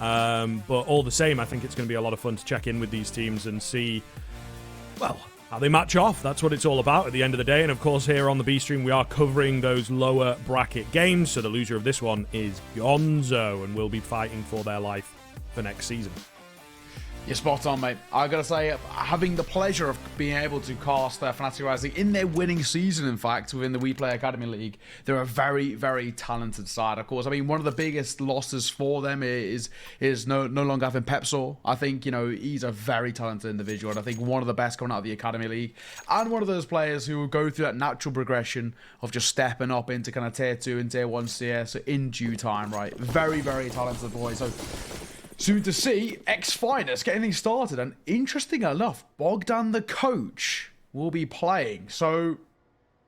But all the same, I think it's going to be a lot of fun to check in with these teams and see, well, how they match off. That's what it's all about at the end of the day. And of course, here on the B stream, we are covering those lower bracket games. So the loser of this one is Gonzo, and will be fighting for their life for next season. You're spot on, mate. I gotta say, having the pleasure of being able to cast Fnatic Rising in their winning season, in fact, within the We Play Academy League, they're a very, very talented side. Of course, I mean, one of the biggest losses for them is no longer having Pepsor. I think, you know, he's a very talented individual, and I think one of the best coming out of the Academy League, and one of those players who will go through that natural progression of just stepping up into kind of tier 2 and tier 1 CS in due time, right? Very, very talented boy. So soon to see ex-FNSTtwist getting things started, and interesting enough, Bogdan the coach will be playing. So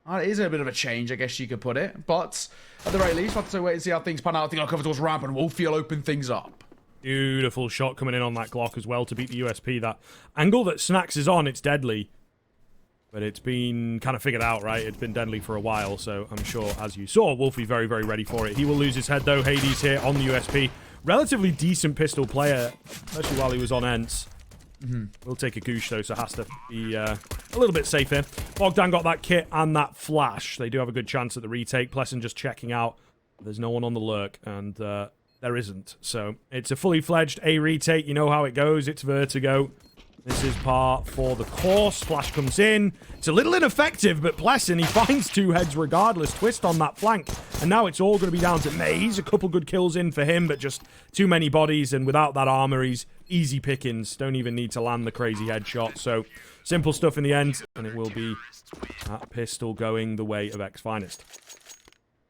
it is a bit of a change, I guess you could put it. But at the very least, we'll have to wait and see how things pan out. I think I'll cover towards ramp, and Wolfy will open things up. Beautiful shot coming in on that Glock as well to beat the USP. That angle that Snacks is on, it's deadly. But it's been kind of figured out, right? It's been deadly for a while, so I'm sure, as you saw, Wolfy very, very ready for it. He will lose his head, though. Hades here on the USP. Relatively decent pistol player, especially while he was on Ents. We'll take a goosh, though, so has to be a little bit safer. Bogdan got that kit and that flash. They do have a good chance at the retake. Pleasant just checking out. There's no one on the lurk, and there isn't. So it's a fully fledged A retake. You know how it goes. It's Vertigo. This is par for the course. Flash comes in. It's a little ineffective, but Pleasant, he finds two heads regardless. Twist on that flank. And now it's all going to be down to Maze. A couple good kills in for him, but just too many bodies. And without that armor, he's easy pickings. Don't even need to land the crazy headshot. So simple stuff in the end. And it will be that pistol going the way of ex-FNSTtwist.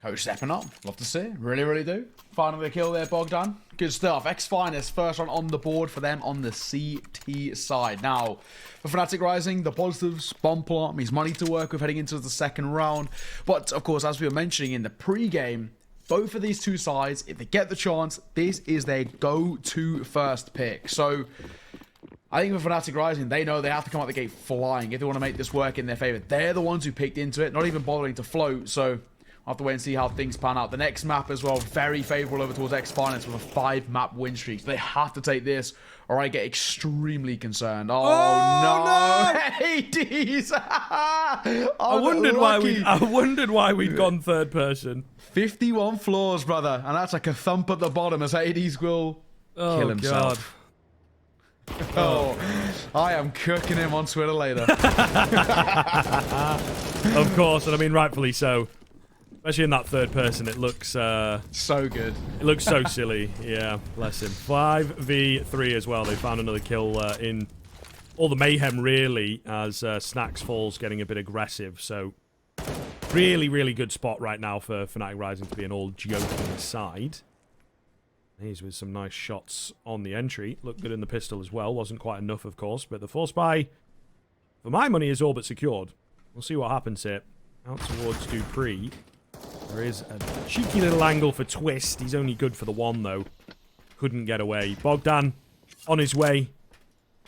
Coach stepping up. Love to see it. Really, really do. Finally a kill there, Bogdan. Good stuff. ex-FNSTtwist, first one on the board for them on the CT side. Now, for Fnatic Rising, the positives, bomb plot, means money to work with heading into the second round. But, of course, as we were mentioning in the pre-game, both of these two sides, if they get the chance, this is their go-to first pick. So I think for Fnatic Rising, they know they have to come out the gate flying if they want to make this work in their favor. They're the ones who picked into it, not even bothering to float. So I'll have to wait and see how things pan out. The next map as well, very favorable over towards ex-FNSTtwist with a 5-map win streak. So they have to take this, or I get extremely concerned. Oh no! Hades! I wondered why we'd gone third person. 51 floors, brother, and that's like a thump at the bottom as Hades will kill himself. Oh, I am cooking him on Twitter later. Of course, and I mean rightfully so. Especially in that third person, it looks so good. It looks so silly. Yeah, bless him. 5v3 as well. They found another kill in all the mayhem, really, as Snacks falls getting a bit aggressive. So really, really good spot right now for Fnatic Rising to be an all joking side. He's with some nice shots on the entry. Looked good in the pistol as well. Wasn't quite enough, of course, but the force buy, for my money, is all but secured. We'll see what happens here. Out towards Dupree. There is a cheeky little angle for Twist. He's only good for the one, though. Couldn't get away. Bogdan on his way.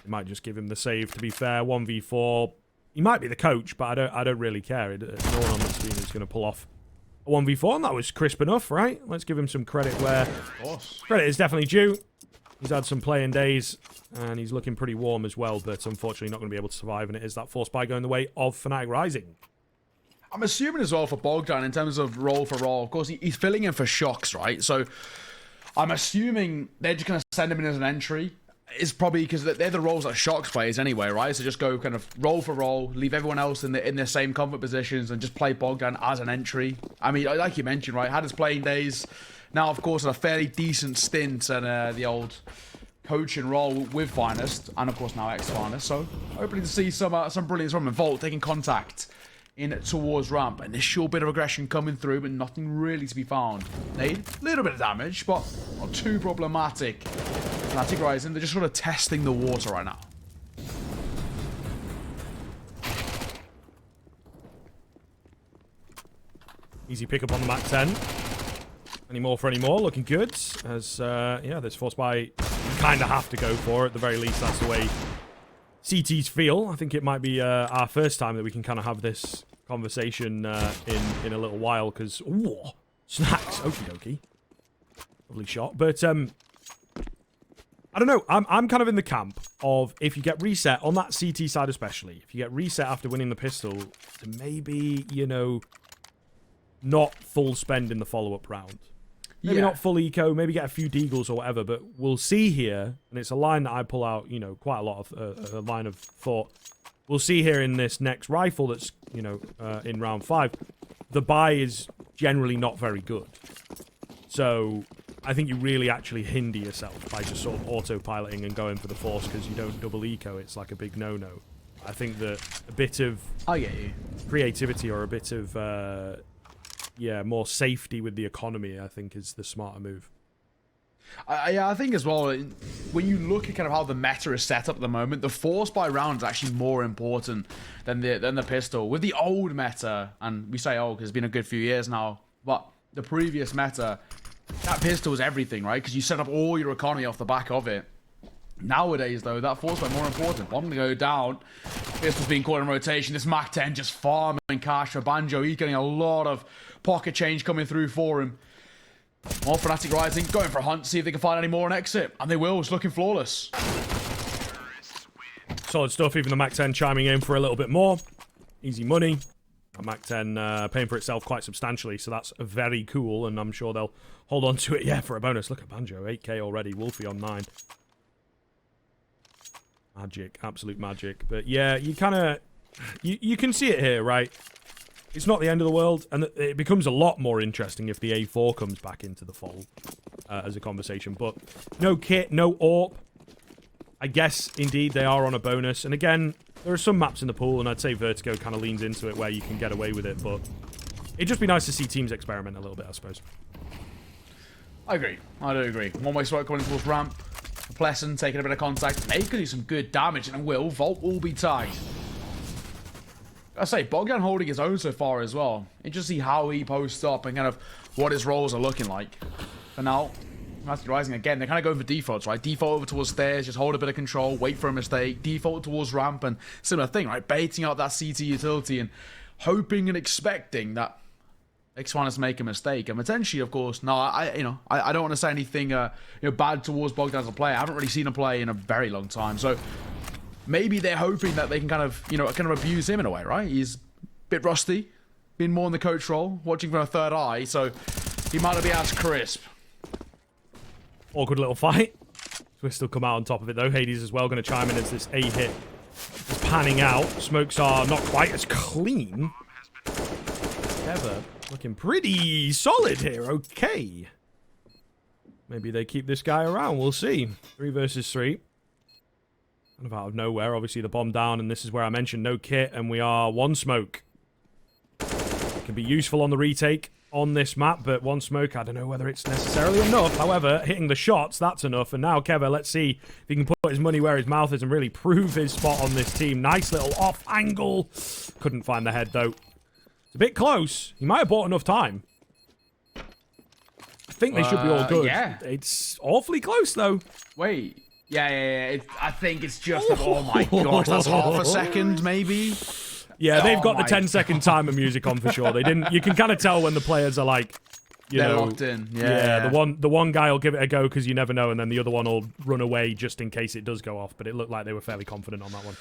They might just give him the save, to be fair. 1v4. He might be the coach, but I don't really care. No one on the team is going to pull off a 1v4, and that was crisp enough, right? Let's give him some credit where credit is definitely due. He's had some playing days, and he's looking pretty warm as well, but unfortunately not going to be able to survive, and it is that force buy going the way of Fnatic Rising. I'm assuming as well for Bogdan in terms of role for role. Of course, he's filling in for shocks, right? So I'm assuming they're just going to send him in as an entry. It's probably because they're the roles that shocks plays anyway, right? So just go kind of role for role, leave everyone else in their same comfort positions, and just play Bogdan as an entry. I mean, like you mentioned, right? Had his playing days. Now, of course, a fairly decent stint and the old coaching role with Finest, and of course now ex-FNSTtwist. So hoping to see some brilliance from him. Volt taking contact in towards ramp. Initial bit of aggression coming through, but nothing really to be found. Nade, a little bit of damage, but not too problematic. Fnatic Rising, they're just sort of testing the water right now. Easy pick up on the Mac 10. Any more for any more, looking good. As, yeah, this force buy, you kind of have to go for it. At the very least, that's the way CTs feel. I think it might be our first time that we can kind of have this conversation in a little while, because Snacks, okie dokie, lovely shot. But I don't know. I'm kind of in the camp of if you get reset on that CT side, especially if you get reset after winning the pistol, to maybe, you know, not full spend in the follow-up round. Maybe not full eco, maybe get a few deagles or whatever, but we'll see here, and it's a line that I pull out, you know, quite a lot of, a line of thought. We'll see here in this next rifle that's, you know, in round 5, the buy is generally not very good. So I think you really actually hinder yourself by just sort of autopiloting and going for the force because you don't double eco. It's like a big no-no. I think that a bit of creativity or a bit of... yeah, more safety with the economy, I think, is the smarter move. I think as well, when you look at kind of how the meta is set up at the moment, the force by round is actually more important than the pistol. With the old meta, and we say old because it's been a good few years now, but the previous meta, that pistol was everything, right? Because you set up all your economy off the back of it. Nowadays, though, that force by more important. Bomb to go down. Pistol's being caught in rotation. This Mac 10 just farming cash for Banjo. He's getting a lot of pocket change coming through for him. More Fnatic Rising, going for a hunt, see if they can find any more on exit. And they will, it's looking flawless. Solid stuff, even the Mac 10 chiming in for a little bit more. Easy money. Mac 10 paying for itself quite substantially, so that's very cool, and I'm sure they'll hold on to it, yeah, for a bonus. Look at Banjo, 8k already, Wolfy on 9. Magic, absolute magic. But yeah, you kind of... You can see it here, right? It's not the end of the world, and it becomes a lot more interesting if the A4 comes back into the fold as a conversation. But no kit, no AWP. I guess, indeed, they are on a bonus. And again, there are some maps in the pool, and I'd say Vertigo kind of leans into it where you can get away with it. But it'd just be nice to see teams experiment a little bit, I suppose. I agree. I do agree. One-way smoke coming towards ramp. Pleasant taking a bit of contact. They could do some good damage, and Volt will be tagged. I say, Bogdan holding his own so far as well. Interesting to see how he posts up and kind of what his roles are looking like. For now, Fnatic Rising again, they're kind of going for defaults, right? Default over towards stairs, just hold a bit of control, wait for a mistake. Default towards ramp, and similar thing, right? Baiting out that CT utility and hoping and expecting that ex-FNSTtwist make a mistake. And potentially, of course, no, I don't want to say anything bad towards Bogdan as a player. I haven't really seen him play in a very long time, so maybe they're hoping that they can kind of abuse him in a way, right? He's a bit rusty, been more in the coach role, watching from a third eye, so he might not be as crisp. Awkward little fight. Twist will come out on top of it, though. Hades as well going to chime in as this A hit is panning out. Smokes are not quite as clean. Ever looking pretty solid here. Okay. Maybe they keep this guy around. We'll see. 3 versus 3. Kind of out of nowhere. Obviously, the bomb down, and this is where I mentioned no kit, and we are 1 smoke. It can be useful on the retake on this map, but 1 smoke, I don't know whether it's necessarily enough. However, hitting the shots, that's enough. And now Keva, let's see if he can put his money where his mouth is and really prove his spot on this team. Nice little off angle. Couldn't find the head, though. It's a bit close. He might have bought enough time. I think they should be all good. Yeah. It's awfully close, though. Wait. Yeah. I think it's just... Oh my gosh, that's half a second, maybe? Yeah, they've got the 10-second timer music on for sure. They didn't... You can kind of tell when the players are like... They're locked in. Yeah, the one guy will give it a go because you never know, and then the other one will run away just in case it does go off. But it looked like they were fairly confident on that one.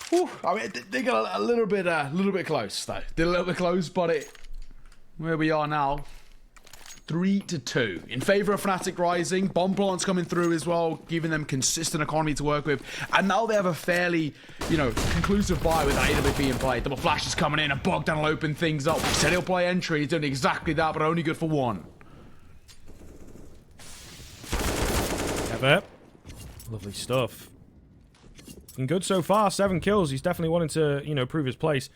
Whew, I mean, they got a little bit close though. They're a little bit close, but where we are now, 3-2 in favor of Fnatic Rising. Bomb plants coming through as well, giving them consistent economy to work with, and now they have a fairly, conclusive buy with that AWP being played. Double flash is coming in, and Bogdan will open things up. He said he'll play entry. He's doing exactly that, but only good for 1. Ever. Lovely stuff. Good so far, 7 kills. He's definitely wanting to, prove his place.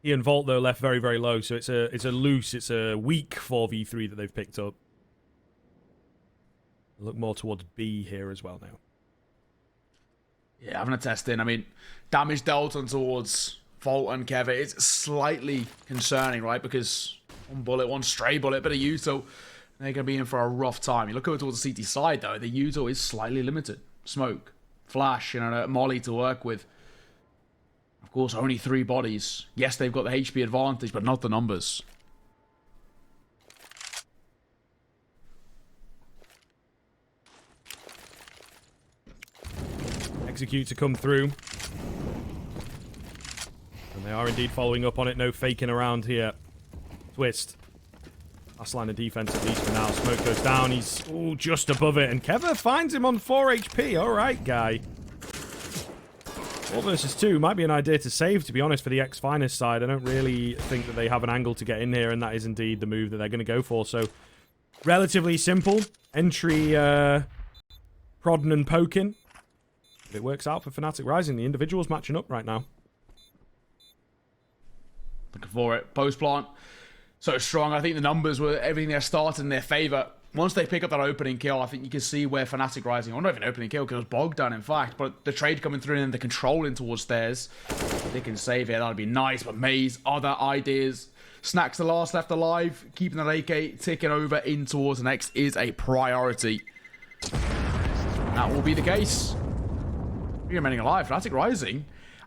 He and Volt, though, left very, very low. So it's a weak 4v3 that they've picked up. Look more towards B here as well now. Yeah, having a test in. I mean, damage dealt on towards Volt and Keva is slightly concerning, right? Because 1 bullet, 1 stray bullet, bit of util. They're going to be in for a rough time. You look over towards the CT side, though. The util is slightly limited. Smoke. Flash, Molly to work with. Of course, only 3 bodies. Yes, they've got the HP advantage, but not the numbers. execute to come through. And they are indeed following up on it. No faking around here. Twist. Last line of defense at least for now. Smoke goes down. He's just above it. And Keva finds him on 4 HP. All right, guy. 4 versus 2 might be an idea to save, to be honest, for the ex-FNST side. I don't really think that they have an angle to get in here, and that is indeed the move that they're going to go for. So, relatively simple. Entry, prodding and poking. But it works out for fnatic Rising. The individuals matching up right now. Looking for it. Post plant. So strong. I think the numbers were everything they're starting in their favor. Once they pick up that opening kill, I think you can see where fnatic Rising, or not even opening kill, because it was bogged down, in fact, but the trade coming through and the controlling towards stairs, they can save it. That'd be nice. But Maze, other ideas. Snacks the last left alive, keeping that AK ticking over in towards the next is a priority. That will be the case. Remaining alive, fnatic Rising.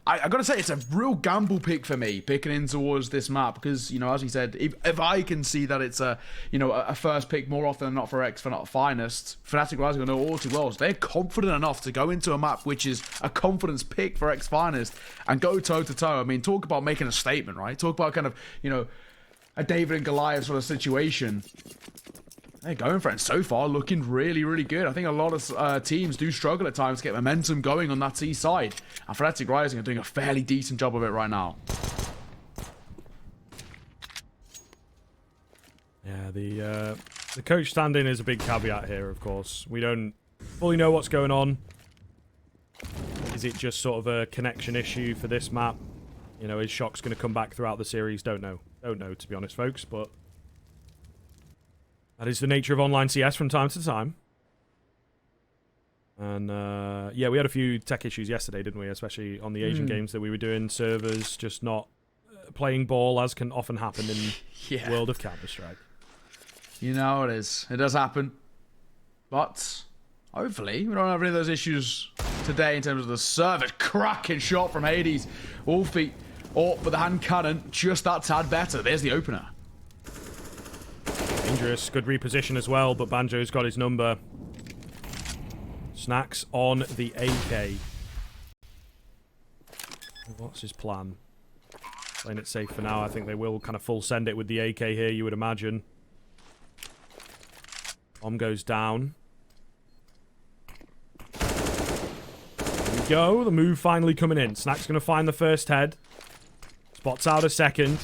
I gotta say, it's a real gamble pick for me, picking in towards this map, because, you know, as he said, if I can see that it's a, you know, a first pick more often than not for ex-FNSTtwist, fnatic Rising will know all too well. So they're confident enough to go into a map which is a confidence pick for ex-FNST and go toe-to-toe. I mean, talk about making a statement, right? Talk about kind of, you know, a David and Goliath sort of situation. They're going for it, and so far looking really, really good. I think a lot of teams do struggle at times to get momentum going on that C side. And fnatic Rising are doing a fairly decent job of it right now. Yeah, the coach stand-in is a big caveat here, of course. We don't fully know what's going on. Is it just sort of a connection issue for this map? You know, is Shock's going to come back throughout the series? Don't know. Don't know, to be honest, folks, but that is the nature of online CS from time to time. And, yeah, we had a few tech issues yesterday, didn't we? Especially on the Asian games that we were doing. Servers just not playing ball, as can often happen in the world of Counter-Strike. You know it is. It does happen. But hopefully we don't have any of those issues today in terms of the server. Cracking shot from Hades. Wolfy. Oh, but the hand cannon, just that tad better. There's the opener. Dangerous. Good reposition as well, but Banjo's got his number. Snacks on the AK. What's his plan? Playing it safe for now. I think they will kind of full send it with the AK here, you would imagine. Bomb goes down. There we go. The move finally coming in. Snacks going to find the first head. Spots out a second.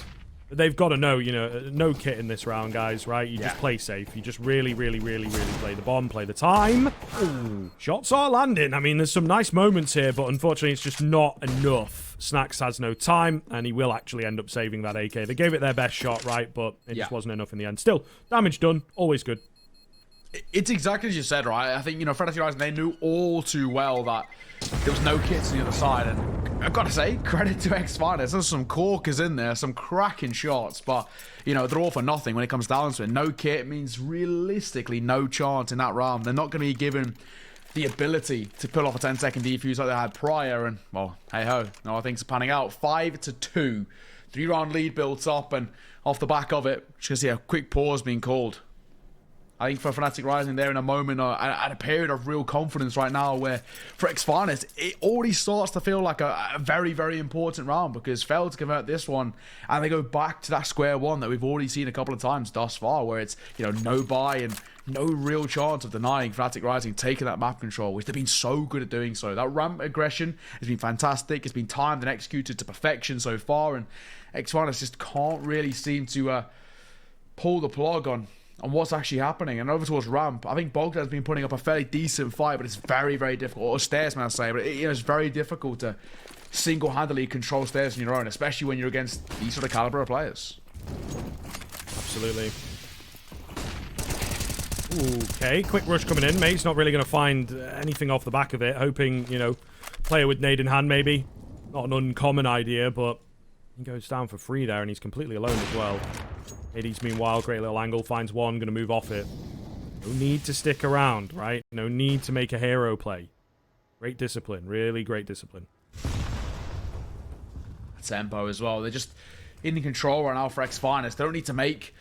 But they've got to know, you know, no kit in this round, guys, right? You just play safe. You just really, really, really, really play the bomb, play the time. Ooh. Shots are landing. I mean, there's some nice moments here, but unfortunately, it's just not enough. Snacks has no time, and he will actually end up saving that AK. They gave it their best shot, right? But it just wasn't enough in the end. Still, damage done. Always good. It's exactly as you said, right? I think, you know, fnatic Rising, they knew all too well that there was no kits on the other side. And I've got to say, credit to ex-FNST. There's some corkers in there, some cracking shots. But, you know, they're all for nothing when it comes down to it. No kit means realistically no chance in that round. They're not going to be given the ability to pull off a 10-second defuse like they had prior. And, well, hey-ho. No, I think it's panning out. 5-2. 3-round lead built up. And off the back of it, just going to see a quick pause being called. I think for fnatic Rising, they're in a moment, at a period of real confidence right now where for ex-FNST, it already starts to feel like a very, very important round because failed to convert this one and they go back to that square one that we've already seen a couple of times thus far where it's, you know, no buy and no real chance of denying fnatic Rising taking that map control, which they've been so good at doing so. That ramp aggression has been fantastic. It's been timed and executed to perfection so far and ex-FNST just can't really seem to pull the plug on what's actually happening. And over towards ramp, I think Bogdan's been putting up a fairly decent fight, but it's very, very difficult. Or stairs, may I say, but you know, it's very difficult to single-handedly control stairs on your own, especially when you're against these sort of caliber of players. Absolutely. Okay, quick rush coming in. Mate's not really going to find anything off the back of it, hoping, you know, player with nade in hand maybe. Not an uncommon idea, but he goes down for free there, and he's completely alone as well. Hades, meanwhile, great little angle, finds one, going to move off it. No need to stick around, right? No need to make a hero play. Great discipline, really great discipline. Tempo as well. They're just in control right now for ex-FNST. They don't need to make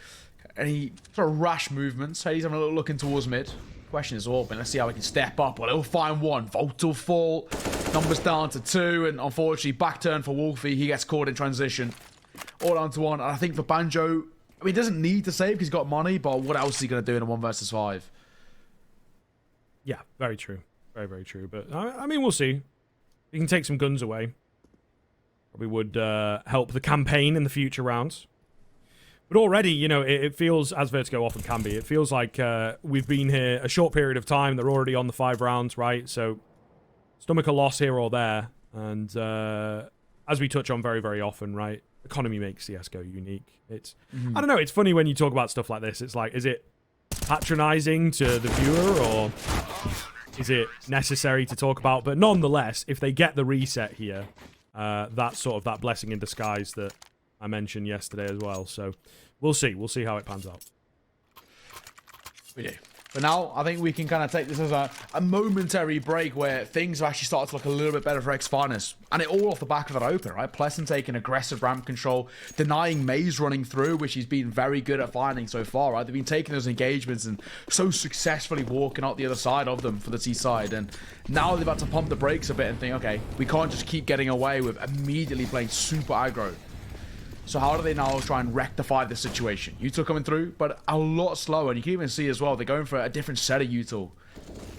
any sort of rash movements. Hades having a little look in towards mid. Question is open. Let's see how he can step up. Well, he'll find one. Vertigo. Numbers down to 2, and unfortunately, back turn for Wolfy. He gets caught in transition. All down to 1. And I think for Banjo, I mean, he doesn't need to save because he's got money, but what else is he going to do in a 1 versus 5? Yeah, very true. Very, very true. But, I mean, we'll see. He can take some guns away. Probably would help the campaign in the future rounds. But already, you know, it feels, as Vertigo often can be, it feels like we've been here a short period of time. They're already on the 5 rounds, right? So, stomach a loss here or there. And as we touch on very, very often, right? Economy makes CSGO unique. It's, I don't know, it's funny when you talk about stuff like this. It's like, is it patronizing to the viewer, or is it necessary to talk about? But nonetheless, if they get the reset here, that's sort of that blessing in disguise that I mentioned yesterday as well. So we'll see. We'll see how it pans out. We do. But now, I think we can kind of take this as a momentary break where things have actually started to look a little bit better for ex-FNST. And it all off the back of that open, right? Pleasant taking aggressive ramp control, denying Maze running through, which he's been very good at finding so far, right? They've been taking those engagements and so successfully walking out the other side of them for the T side. And now they're about to pump the brakes a bit and think, okay, we can't just keep getting away with immediately playing super aggro. So how do they now try and rectify the situation? Util coming through, but a lot slower. And you can even see as well, they're going for a different set of Util.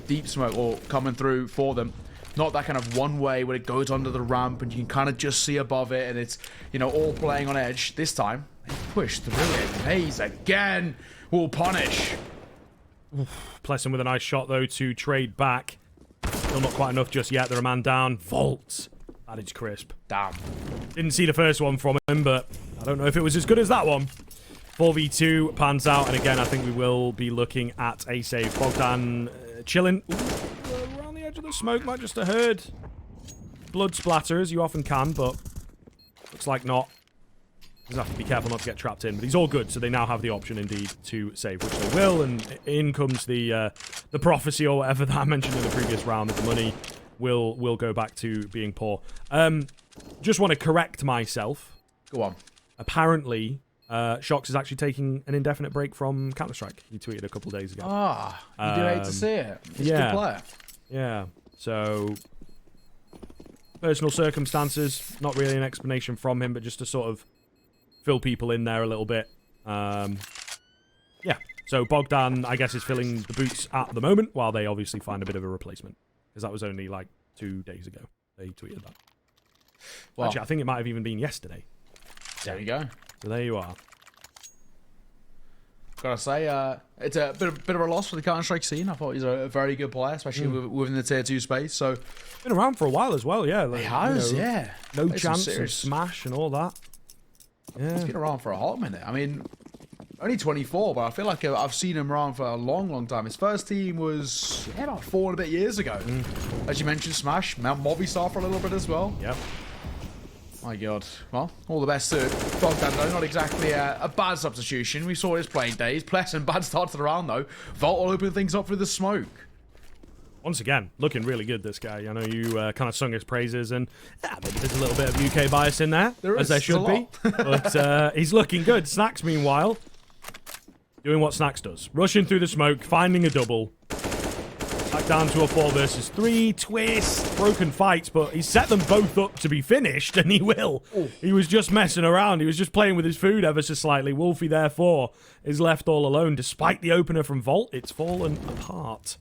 Deep smoke or coming through for them. Not that kind of one way where it goes under the ramp and you can kind of just see above it and it's, you know, all playing on edge. This time, they push through it. Maze again will punish. Pleasant with a nice shot, though, to trade back. Still not quite enough just yet. They're a man down. Volt. That is crisp. Damn. Didn't see the first one from him, but I don't know if it was as good as that one. 4v2 pans out, and again, I think we will be looking at a save. Bogdan chilling. Ooh, around the edge of the smoke, might just have heard blood splatter, as you often can, but looks like not. Just have to be careful not to get trapped in, but he's all good, so they now have the option, indeed, to save, which they will, and in comes the prophecy or whatever that I mentioned in the previous round, that the money will go back to being poor. Just want to correct myself. Go on. Apparently, Shox is actually taking an indefinite break from Counter-Strike. He tweeted a couple of days ago. Ah, you do hate to see it. He's a good player. Yeah, so personal circumstances, not really an explanation from him, but just to sort of fill people in there a little bit. Yeah, so Bogdan, I guess, is filling the boots at the moment, while they obviously find a bit of a replacement. Because that was only like 2 days ago. They tweeted that. Well, actually, I think it might have even been yesterday. There you go. So there you are. Gotta say, it's a bit of a loss for the Counter-Strike scene. I thought he's a very good player, especially within the tier 2 space. So been around for a while as well, yeah. Like, he has, you know, yeah. No chance and smash and all that. Yeah. He's been around for a hot minute. I mean, only 24, but I feel like I've seen him around for a long, long time. His first team was about 4 and a bit years ago. As you mentioned, Smash, Movistar for a little bit as well. Yep. My God. Well, all the best to Bogdan, though. Not exactly a bad substitution. We saw his playing days. Pleasant, bad start to the round, though. Volt will open things up through the smoke. Once again, looking really good, this guy. I know you kind of sung his praises, and maybe there's a little bit of UK bias in there, as there should be. But he's looking good. Snacks, meanwhile, doing what Snacks does. Rushing through the smoke, finding a double. Back down to a 4 versus 3. Twist. Broken fights, but he's set them both up to be finished, and he will. Ooh. He was just messing around. He was just playing with his food ever so slightly. Wolfy, therefore, is left all alone. Despite the opener from Volt, it's fallen apart.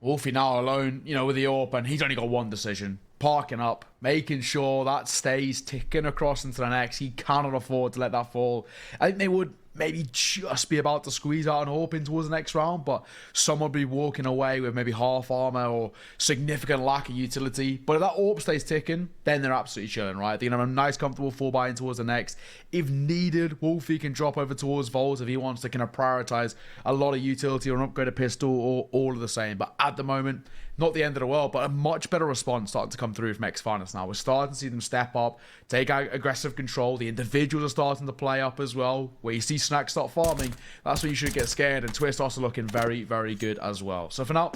Wolfy now alone, you know, with the AWP, and he's only got one decision. Parking up, making sure that stays ticking across into the next. He cannot afford to let that fall. I think they would maybe just be about to squeeze out an AWP in towards the next round, but someone would be walking away with maybe half armor or significant lack of utility. But if that AWP stays ticking, then they're absolutely chilling, right? They can have a nice, comfortable 4-buy in towards the next. If needed, Wolfy can drop over towards Volt if he wants to kind of prioritize a lot of utility or an upgraded pistol or all of the same. But at the moment, not the end of the world, but a much better response starting to come through from ex-FNST now. We're starting to see them step up, take out aggressive control. The individuals are starting to play up as well. Where you see Snacks start farming, that's when you should get scared. And Twist also looking very, very good as well. So for now,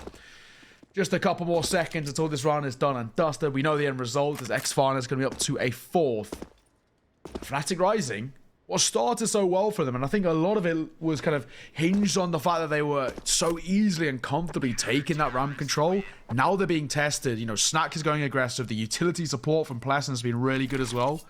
just a couple more seconds until this round is done and dusted. We know the end result is ex-FNST going to be up to a 4th. fnatic Rising what started so well for them, and I think a lot of it was kind of hinged on the fact that they were so easily and comfortably taking that ramp control. Now they're being tested. You know, Snack is going aggressive. The utility support from Pleasant has been really good as well.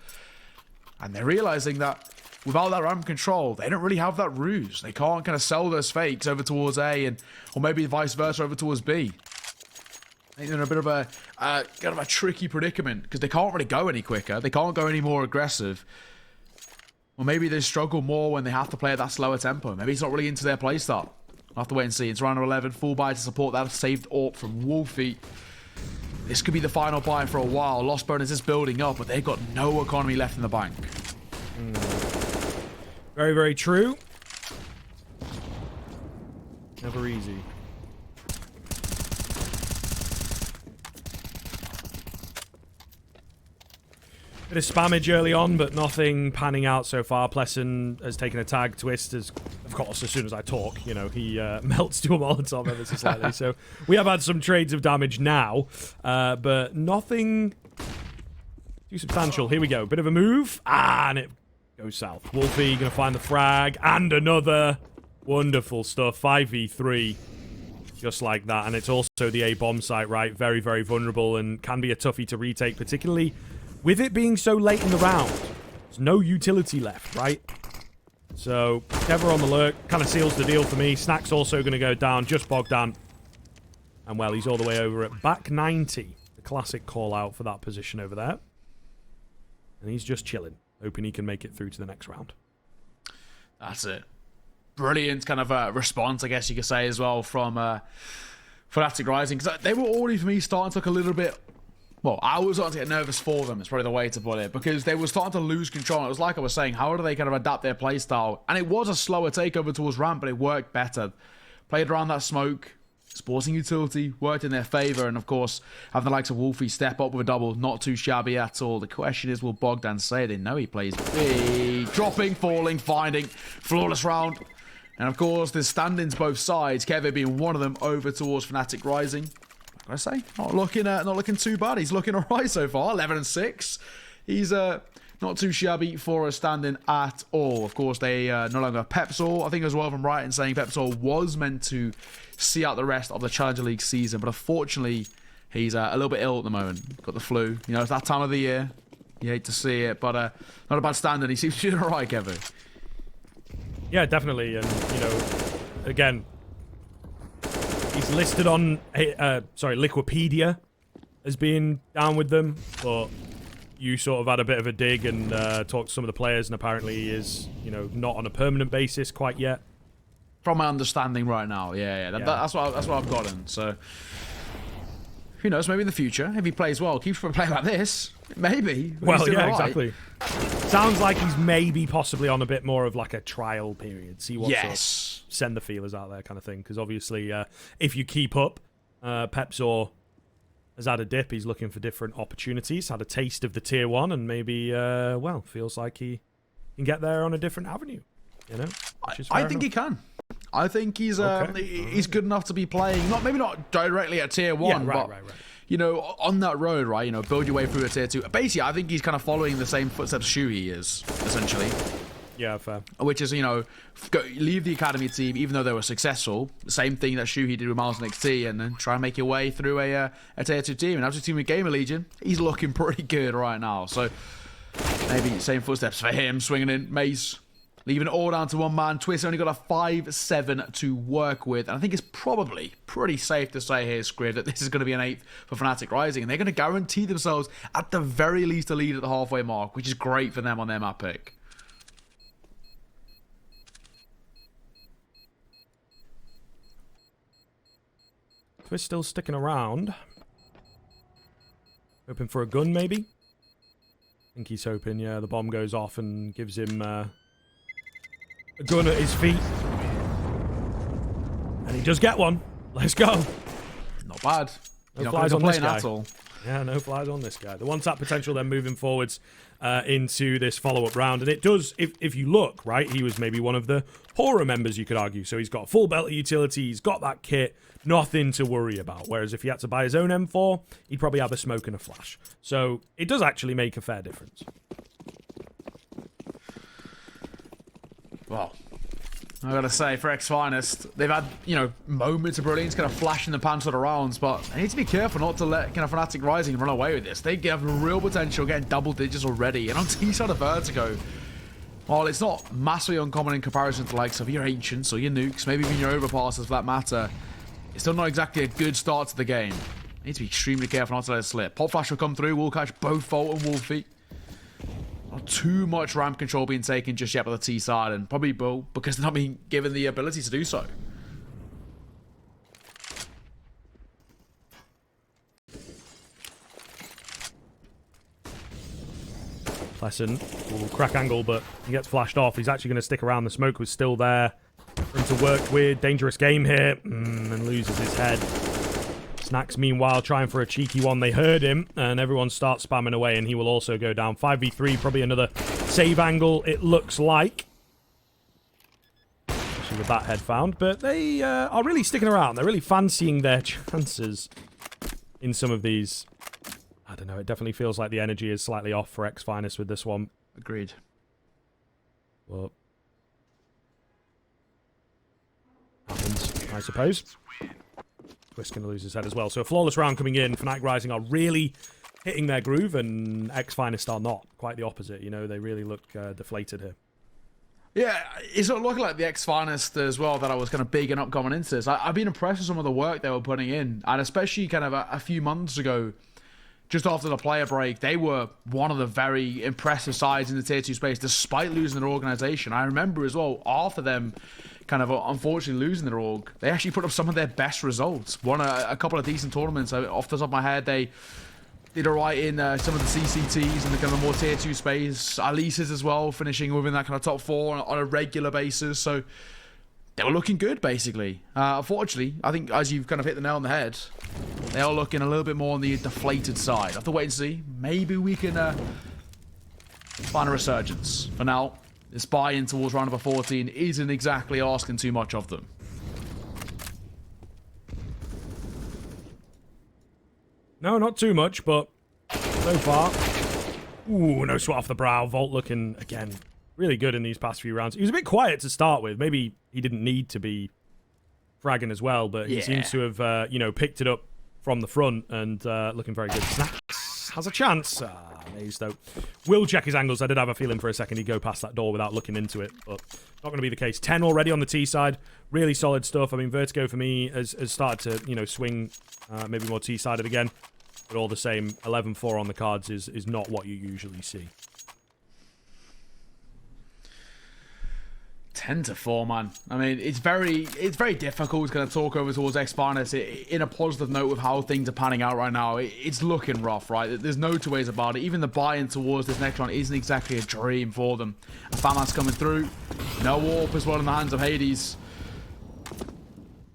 And they're realizing that without that ramp control, they don't really have that ruse. They can't kind of sell those fakes over towards A, or maybe vice versa over towards B. I think they're in a bit of a kind of a tricky predicament because they can't really go any quicker. They can't go any more aggressive. Or maybe they struggle more when they have to play at that slower tempo. Maybe it's not really into their playstyle. We'll have to wait and see. It's round 11, full buy to support that saved AWP from Wolfy. This could be the final buy for a while. Lost bonus is building up, but they've got no economy left in the bank. Very, very true. Never easy. Bit of spammage early on, but nothing panning out so far. Pleasant has taken a tag. Twist is, of course, as soon as I talk, you know, he melts to a Molotov ever so slightly. So we have had some trades of damage now, but nothing too substantial. Here we go. Bit of a move, and it goes south. Wolfy going to find the frag, and another. Wonderful stuff. 5v3. Just like that. And it's also the A bomb site, right? Very, very vulnerable and can be a toughie to retake, particularly with it being so late in the round. There's no utility left, right? So, Never on the lurk kind of seals the deal for me. Snack's also going to go down, just Bogdan. And, well, he's all the way over at back 90. The classic call-out for that position over there. And he's just chilling, hoping he can make it through to the next round. That's it. Brilliant kind of response, I guess you could say, as well, from fnatic Rising. Because they were already, for me, starting to look a little bit... Well, I was starting to get nervous for them, is probably the way to put it, because they were starting to lose control. It was like I was saying, how do they kind of adapt their playstyle? And it was a slower takeover towards ramp, but it worked better. Played around that smoke, sporting utility, worked in their favor, and of course, having the likes of Wolfy step up with a double, not too shabby at all. The question is, will Bogdan say? They know he plays B. Dropping, falling, finding, flawless round. And of course, there's stand-ins both sides, Kevin being one of them over towards fnatic Rising. I say, not looking too bad. He's looking alright so far. 11-6. He's not too shabby for a stand-in at all. Of course, they no longer have Pepsor. I think as well, if I'm right in saying Pepsor was meant to see out the rest of the Challenger League season, but unfortunately, he's a little bit ill at the moment. Got the flu. You know, it's that time of the year. You hate to see it, but not a bad stand-in. He seems to be doing alright, Kevin. Yeah, definitely. And, you know, again, he's listed on, Liquipedia as being down with them, but you sort of had a bit of a dig and talked to some of the players, and apparently he is, you know, not on a permanent basis quite yet. From my understanding right now, yeah. That's what I've gotten. So, who knows? Maybe in the future, if he plays well, keeps playing like this, maybe. Well, yeah, exactly. Sounds like he's maybe possibly on a bit more of like a trial period. See what's up. Send the feelers out there kind of thing. Because obviously, if you keep up, Pepsor has had a dip. He's looking for different opportunities. Had a taste of the tier 1 and maybe, well, feels like he can get there on a different avenue. You know? I think he can. I think he's he's good enough to be playing, maybe not directly at tier 1, but you know, on that road, right? You know, build your way through a tier 2. Basically, I think he's kind of following the same footsteps Shuhi is, essentially. Yeah, fair. Which is, you know, leave the academy team, even though they were successful. The same thing that Shuhi did with Miles and XT, and then try and make your way through a tier 2 team. And after team with Gamer Legion, he's looking pretty good right now. So maybe same footsteps for him, swinging in Mace. Leaving it all down to one man. Twist only got a 5-7 to work with. And I think it's probably pretty safe to say here, Squid, that this is going to be an 8th for fnatic Rising. And they're going to guarantee themselves, at the very least, a lead at the halfway mark, which is great for them on their map pick. Twist still sticking around. Hoping for a gun, maybe? I think he's hoping, yeah. The bomb goes off and gives him... a gun at his feet. And he does get one. Let's go. Not bad. No flies on this guy. Yeah, no flies on this guy. The one-tap potential then moving forwards into this follow-up round. And it does, if you look, right, he was maybe one of the horror members, you could argue. So he's got a full belt of utility. He's got that kit. Nothing to worry about. Whereas if he had to buy his own M4, he'd probably have a smoke and a flash. So it does actually make a fair difference. Well, I gotta say, for ex-Finest, they've had, you know, moments of brilliance, kind of flash in the pan sort of rounds, but they need to be careful not to let kind of Fnatic Rising run away with this. They have real potential getting double digits already, and on T-side of Vertigo, while it's not massively uncommon in comparison to likes of your Ancients or your Nukes, maybe even your Overpasses for that matter, it's still not exactly a good start to the game. Need to be extremely careful not to let it slip. Pop Flash will come through, will catch both Volt and Wolfy. Not too much ramp control being taken just yet by the T side, and probably Bull, because they're not being given the ability to do so. Lesson will crack angle, but he gets flashed off. He's actually going to stick around. The smoke was still there for him to work with. Dangerous game here, and loses his head. Snax, meanwhile, trying for a cheeky one. They heard him, and everyone starts spamming away, and he will also go down. 5v3, probably another save angle, it looks like. Especially with that head found. But they are really sticking around. They're really fancying their chances in some of these. I don't know, it definitely feels like the energy is slightly off for ex-Finest with this one. Agreed. But happens, I suppose. Twist going to lose his head as well. So a flawless round coming in. Fnatic Rising are really hitting their groove, and ex-Finest are not. Quite the opposite, you know, they really look deflated here. Yeah, it's not looking like the ex-Finest as well that I was kind of bigging up coming into this. I've been impressed with some of the work they were putting in, and especially kind of a few months ago, just after the player break, they were one of the very impressive sides in the Tier 2 space, despite losing their organization. I remember as well, after them kind of unfortunately losing their org, they actually put up some of their best results. Won a couple of decent tournaments. Off the top of my head, they did alright in some of the CCTs and the kind of more Tier 2 space. Alice's as well, finishing within that kind of top 4 on a regular basis. So they were looking good, basically. Unfortunately, I think as you've kind of hit the nail on the head, they are looking a little bit more on the deflated side. I have to wait and see. Maybe we can find a resurgence. For now, this buy-in towards round number 14 isn't exactly asking too much of them. No, not too much, but so far. Ooh, no sweat off the brow. Volt looking, again, really good in these past few rounds. He was a bit quiet to start with. Maybe he didn't need to be fragging as well, but he seems to have, you know, picked it up from the front and looking very good. Snax has a chance. Maze, though, will check his angles. I did have a feeling for a second he'd go past that door without looking into it, but not going to be the case. 10 already on the T side. Really solid stuff. I mean, Vertigo for me has started to, you know, swing maybe more T-sided again, but all the same, 11-4 on the cards is not what you usually see. 10-4, man. I mean, it's very difficult to kind of talk over towards ex-Finest in a positive note with how things are panning out right now. It's looking rough, right? There's no two ways about it. Even the buy-in towards this next round isn't exactly a dream for them. A FAMAS coming through. No warp as well in the hands of Hades.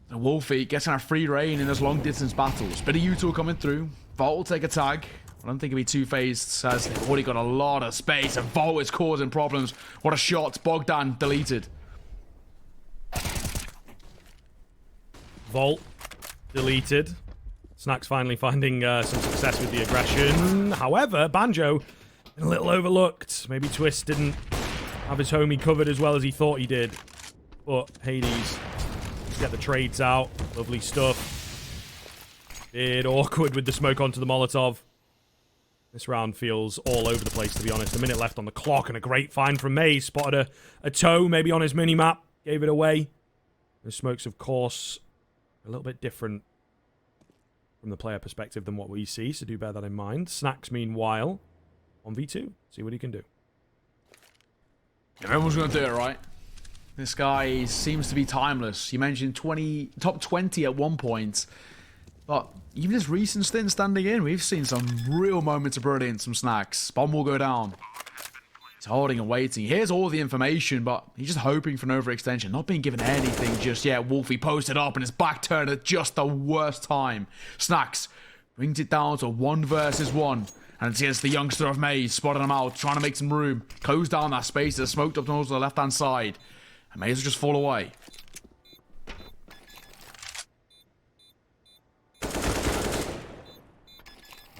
And Wolfy gets kind of free reign in those long-distance battles. Bit of U2 coming through. Volt will take a tag. I don't think it'll be two-phased, as they've already got a lot of space, and Volt is causing problems. What a shot. Bogdan deleted. Volt deleted. Snax finally finding some success with the aggression. However, Banjo a little overlooked. Maybe Twist didn't have his homie covered as well as he thought he did. But Hades, get the trades out. Lovely stuff. Bit awkward with the smoke onto the Molotov. This round feels all over the place, to be honest. A minute left on the clock, and a great find from Maze. Spotted a toe, maybe on his mini-map. Gave it away. The smokes, of course, a little bit different from the player perspective than what we see, so do bear that in mind. Snax, meanwhile, on V2. See what he can do. Everyone's going to do it, right? This guy seems to be timeless. You mentioned top 20 at one point. But even his recent stint standing in, we've seen some real moments of brilliance from Snax. Bomb will go down. He's holding and waiting. Here's all the information, but he's just hoping for an overextension. Not being given anything just yet. Wolfy posted up and his back turned at just the worst time. Snax brings it down to 1 versus 1. And it's the youngster of Maze spotting him out, trying to make some room. Close down that space that's smoked up towards the left-hand side. And Maze will just fall away.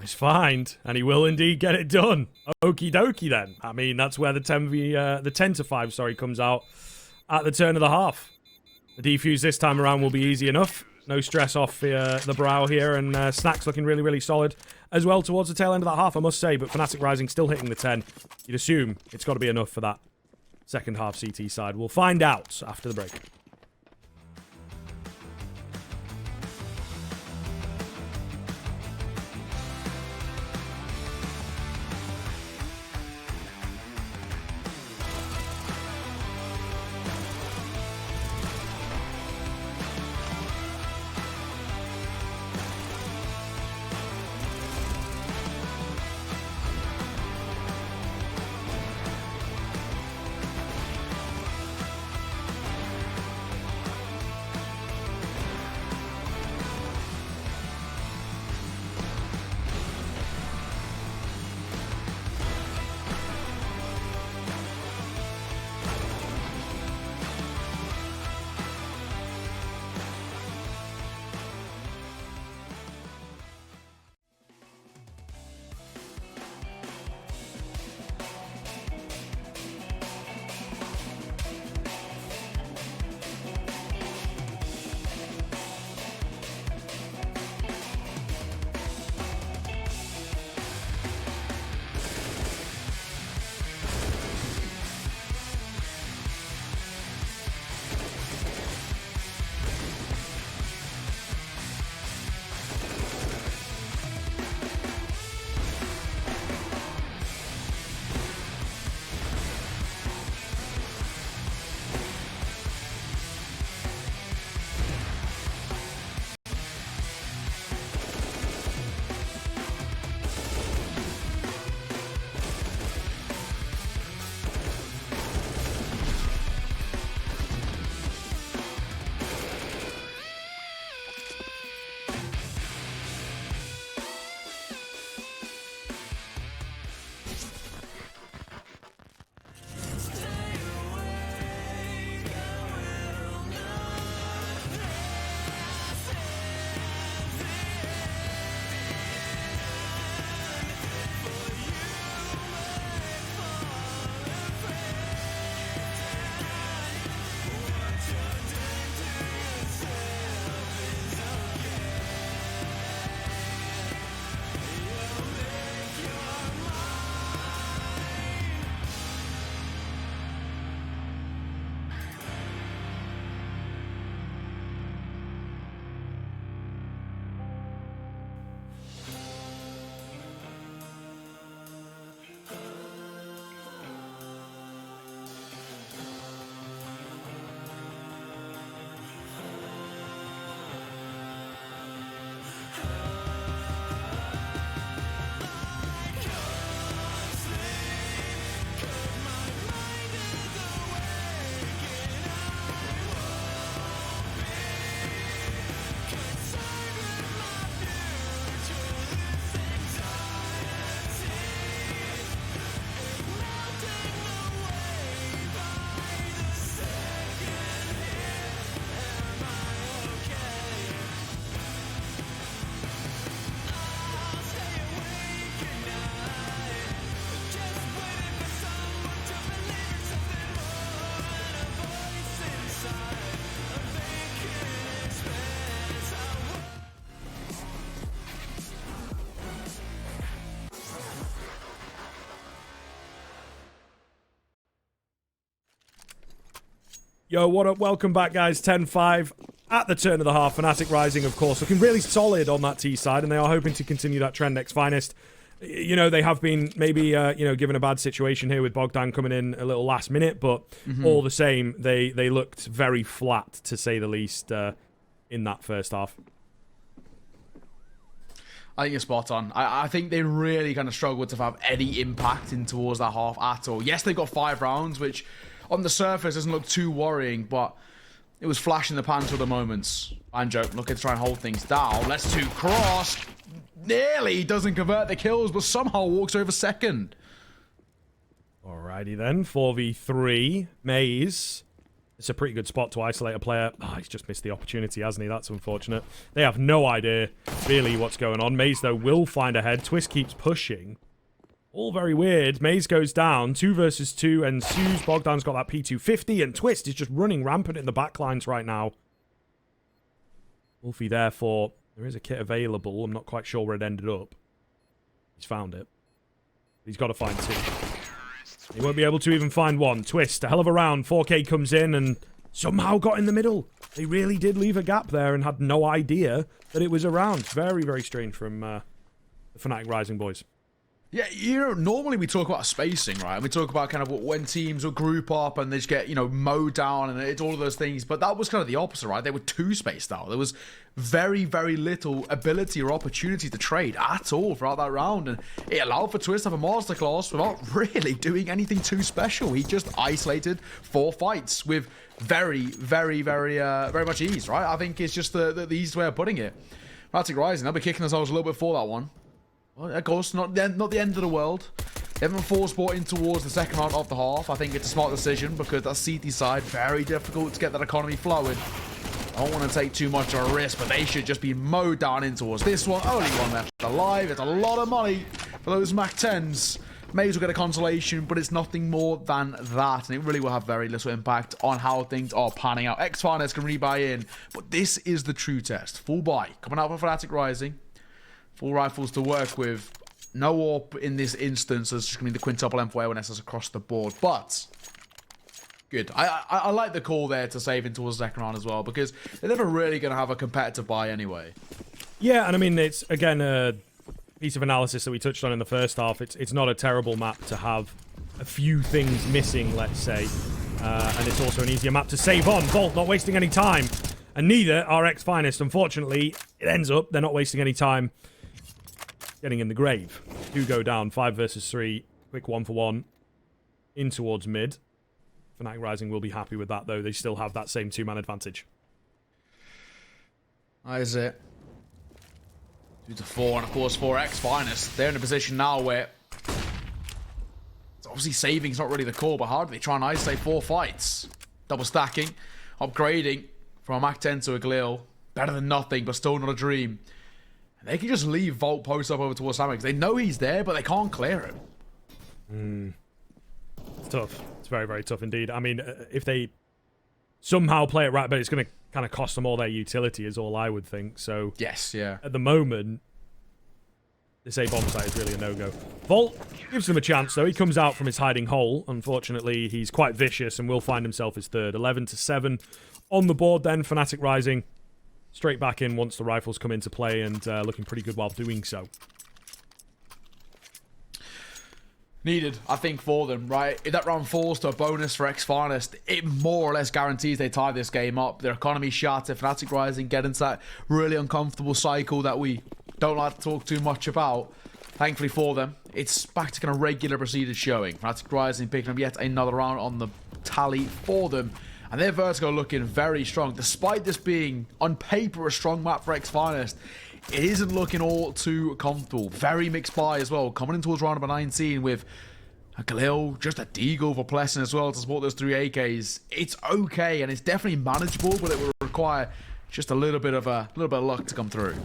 He's fined, and he will indeed get it done. Okie dokie then. I mean, that's where the 10 to 5 comes out. at the turn of the half. The defuse this time around will be easy enough. No stress off the brow here, and Snacks looking really, really solid as well towards the tail end of that half, I must say. But fnatic Rising still hitting the 10. You'd assume it's got to be enough for that second half CT side. We'll find out after the break. Yo, what up? Welcome back, guys. 10-5 at the turn of the half. fnatic Rising, of course, looking really solid on that T side, and they are hoping to continue that trend ex-FNST. You know, they have been maybe, you know, given a bad situation here with Bogdan coming in a little last minute, but all the same, they looked very flat, to say the least, in that first half. I think you're spot on. I think they really kind of struggled to have any impact in towards that half at all. Yes, they got 5 rounds, which on the surface doesn't look too worrying, but it was flash in the pan for the moments. Banjo looking to try and hold things down. Let's 2 cross. Nearly doesn't convert the kills, but somehow walks over second. Alrighty then, 4v3. Maze. It's a pretty good spot to isolate a player. Oh, he's just missed the opportunity, hasn't he? That's unfortunate. They have no idea, really, what's going on. Maze, though, will find a head. Twist keeps pushing. All very weird. Maze goes down. 2 versus 2 ensues. Bogdan's got that P250, and Twist is just running rampant in the backlines right now. Wolfy, therefore, there is a kit available. I'm not quite sure where it ended up. He's found it. He's got to find 2. He won't be able to even find 1. Twist, a hell of a round. 4K comes in and somehow got in the middle. They really did leave a gap there and had no idea that it was around. Very, very strange from the Fnatic Rising boys. Yeah, you know, normally we talk about spacing, right? And we talk about kind of when teams will group up and they just get, you know, mowed down and it's all of those things. But that was kind of the opposite, right? They were too spaced out. There was very, very little ability or opportunity to trade at all throughout that round. And it allowed for Twist to have a masterclass without really doing anything too special. He just isolated 4 fights with very, very, very much ease, right? I think it's just the easiest way of putting it. Fnatic Rising, they'll be kicking themselves a little bit for that one. Well, of course, not the end of the world. They haven't force bought in towards the second round of the half. I think it's a smart decision because that CT side, very difficult to get that economy flowing. I don't want to take too much of a risk, but they should just be mowed down in towards this one. Only one left alive. It's a lot of money for those Mac 10s. May as well get a consolation, but it's nothing more than that. And it really will have very little impact on how things are panning out. ex-FNSTtwist can rebuy in, but this is the true test. Full buy coming out for Fnatic Rising. Full rifles to work with. No AWP in this instance. There's just going to be the quintuple M4 awarenesses across the board. But good. I like the call there to save in towards the second round as well, because they're never really going to have a competitive buy anyway. Yeah, and I mean, it's, again, a piece of analysis that we touched on in the first half. It's not a terrible map to have a few things missing, let's say. And it's also an easier map to save on. Volt not wasting any time. And neither are ex-FNSTtwist. Unfortunately, it ends up they're not wasting any time getting in the grave. 2 go down, 5 versus 3. Quick 1-for-1 in towards mid. Fnatic Rising will be happy with that, though. They still have that same 2-man advantage. That is it. 2-4, and of course for ex-FNSTtwist, they're in a position now where it's obviously saving's not really the call, but how do they try and isolate 4 fights? Double stacking, upgrading from a Mac 10 to a Glil. Better than nothing, but still not a dream. They can just leave Volt post up over towards Samuel because they know he's there, but they can't clear him. It's tough. It's very, very tough indeed. I mean, if they somehow play it right, but it's going to kind of cost them all their utility is all I would think. So yes, yeah. At the moment, this A bomb site is really a no-go. Volt gives them a chance, though. He comes out from his hiding hole. Unfortunately, he's quite vicious and will find himself his third. 11-7 on the board then. Fnatic Rising straight back in once the rifles come into play and looking pretty good while doing so. Needed, I think, for them, right? If that round falls to a bonus for ex-FNSTtwist, it more or less guarantees they tie this game up. Their economy shattered. Fnatic Rising get into that really uncomfortable cycle that we don't like to talk too much about. Thankfully for them, it's back to kind of regular procedure showing. Fnatic Rising picking up yet another round on the tally for them. And their Vertigo looking very strong. Despite this being, on paper, a strong map for ex-FNSTtwist, it isn't looking all too comfortable. Very mixed buy as well. Coming in towards round number 19 with a Galil, just a Deagle for Plessing as well to support those 3 AKs. It's okay, and it's definitely manageable, but it will require just a little bit of luck to come through.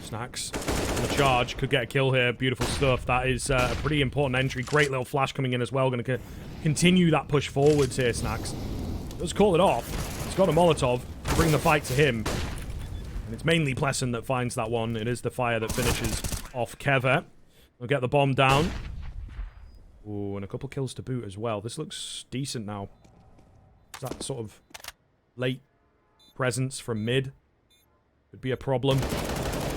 Snacks on the charge, could get a kill here. Beautiful stuff. That is a pretty important entry. Great little flash coming in as well. Going to continue that push forwards here, Snacks. Does call it off. He's got a Molotov to bring the fight to him. And it's mainly Plesson that finds that one. It is the fire that finishes off Keva. We'll get the bomb down. Ooh, and a couple kills to boot as well. This looks decent now. Is that sort of late presence from mid? Could be a problem.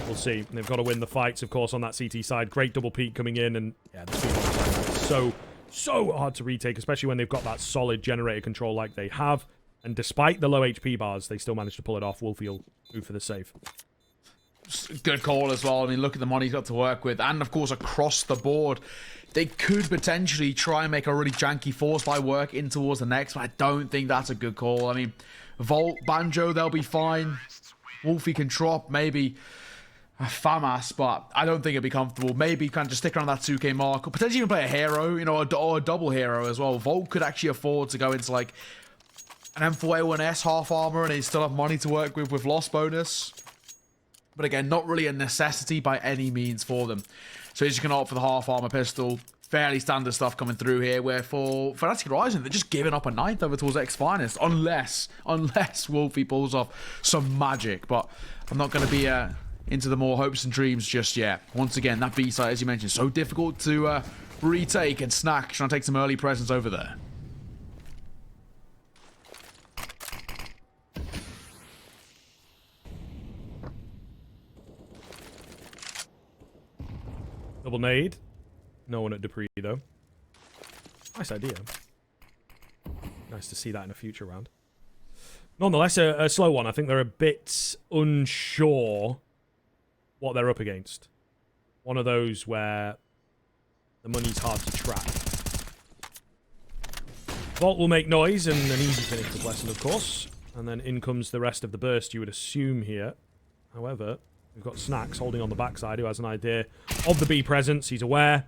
We'll see. They've got to win the fights, of course, on that CT side. Great double peek coming in, and yeah, this is so hard to retake, especially when they've got that solid generator control like they have. And despite the low HP bars, they still managed to pull it off. Wolfy will move for the save. Good call as well. I mean, look at the money he's got to work with. And, of course, across the board, they could potentially try and make a really janky force by work in towards the next, but I don't think that's a good call. I mean, Volt, Banjo, they'll be fine. Wolfy can drop maybe FAMAS, but I don't think it'd be comfortable. Maybe kind of just stick around that 2k mark, or potentially even play a hero, you know, or a double hero as well. Volt could actually afford to go into, like, an M4A1S half armor, and they still have money to work with loss bonus. But again, not really a necessity by any means for them. So he's just going to opt for the half armor pistol. Fairly standard stuff coming through here, where for fnatic Rising, they're just giving up a 9th over towards ex-FNST, unless Wolfy pulls off some magic. But I'm not going to be into the more hopes and dreams just yet. Once again, that B site, as you mentioned, so difficult to retake, and Snack trying to take some early presence over there. Double nade. No one at Dupree, though. Nice idea. Nice to see that in a future round. Nonetheless, a slow one. I think they're a bit unsure what they're up against. One of those where the money's hard to track. Volt will make noise, and an easy finish for Blessing, of course. And then in comes the rest of the burst, you would assume here. However, we've got Snacks holding on the backside, who has an idea of the B presence. He's aware.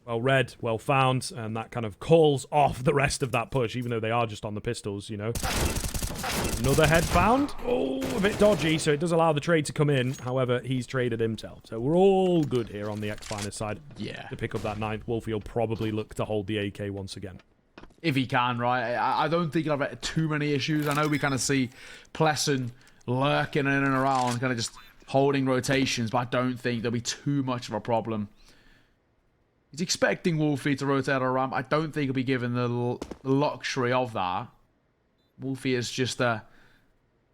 Well read, well found, and that kind of calls off the rest of that push, even though they are just on the pistols, you know. Another head found. Oh, a bit dodgy, so it does allow the trade to come in. However, he's traded himself. So we're all good here on the ex-FNST side. Yeah. To pick up that 9th. Wolfy will probably look to hold the AK once again. If he can, right? I don't think he'll have too many issues. I know we kind of see Pleasant lurking in and around, kind of just holding rotations, but I don't think there'll be too much of a problem. He's expecting Wolfy to rotate on a ramp. I don't think he'll be given the luxury of that. Wolfy is just I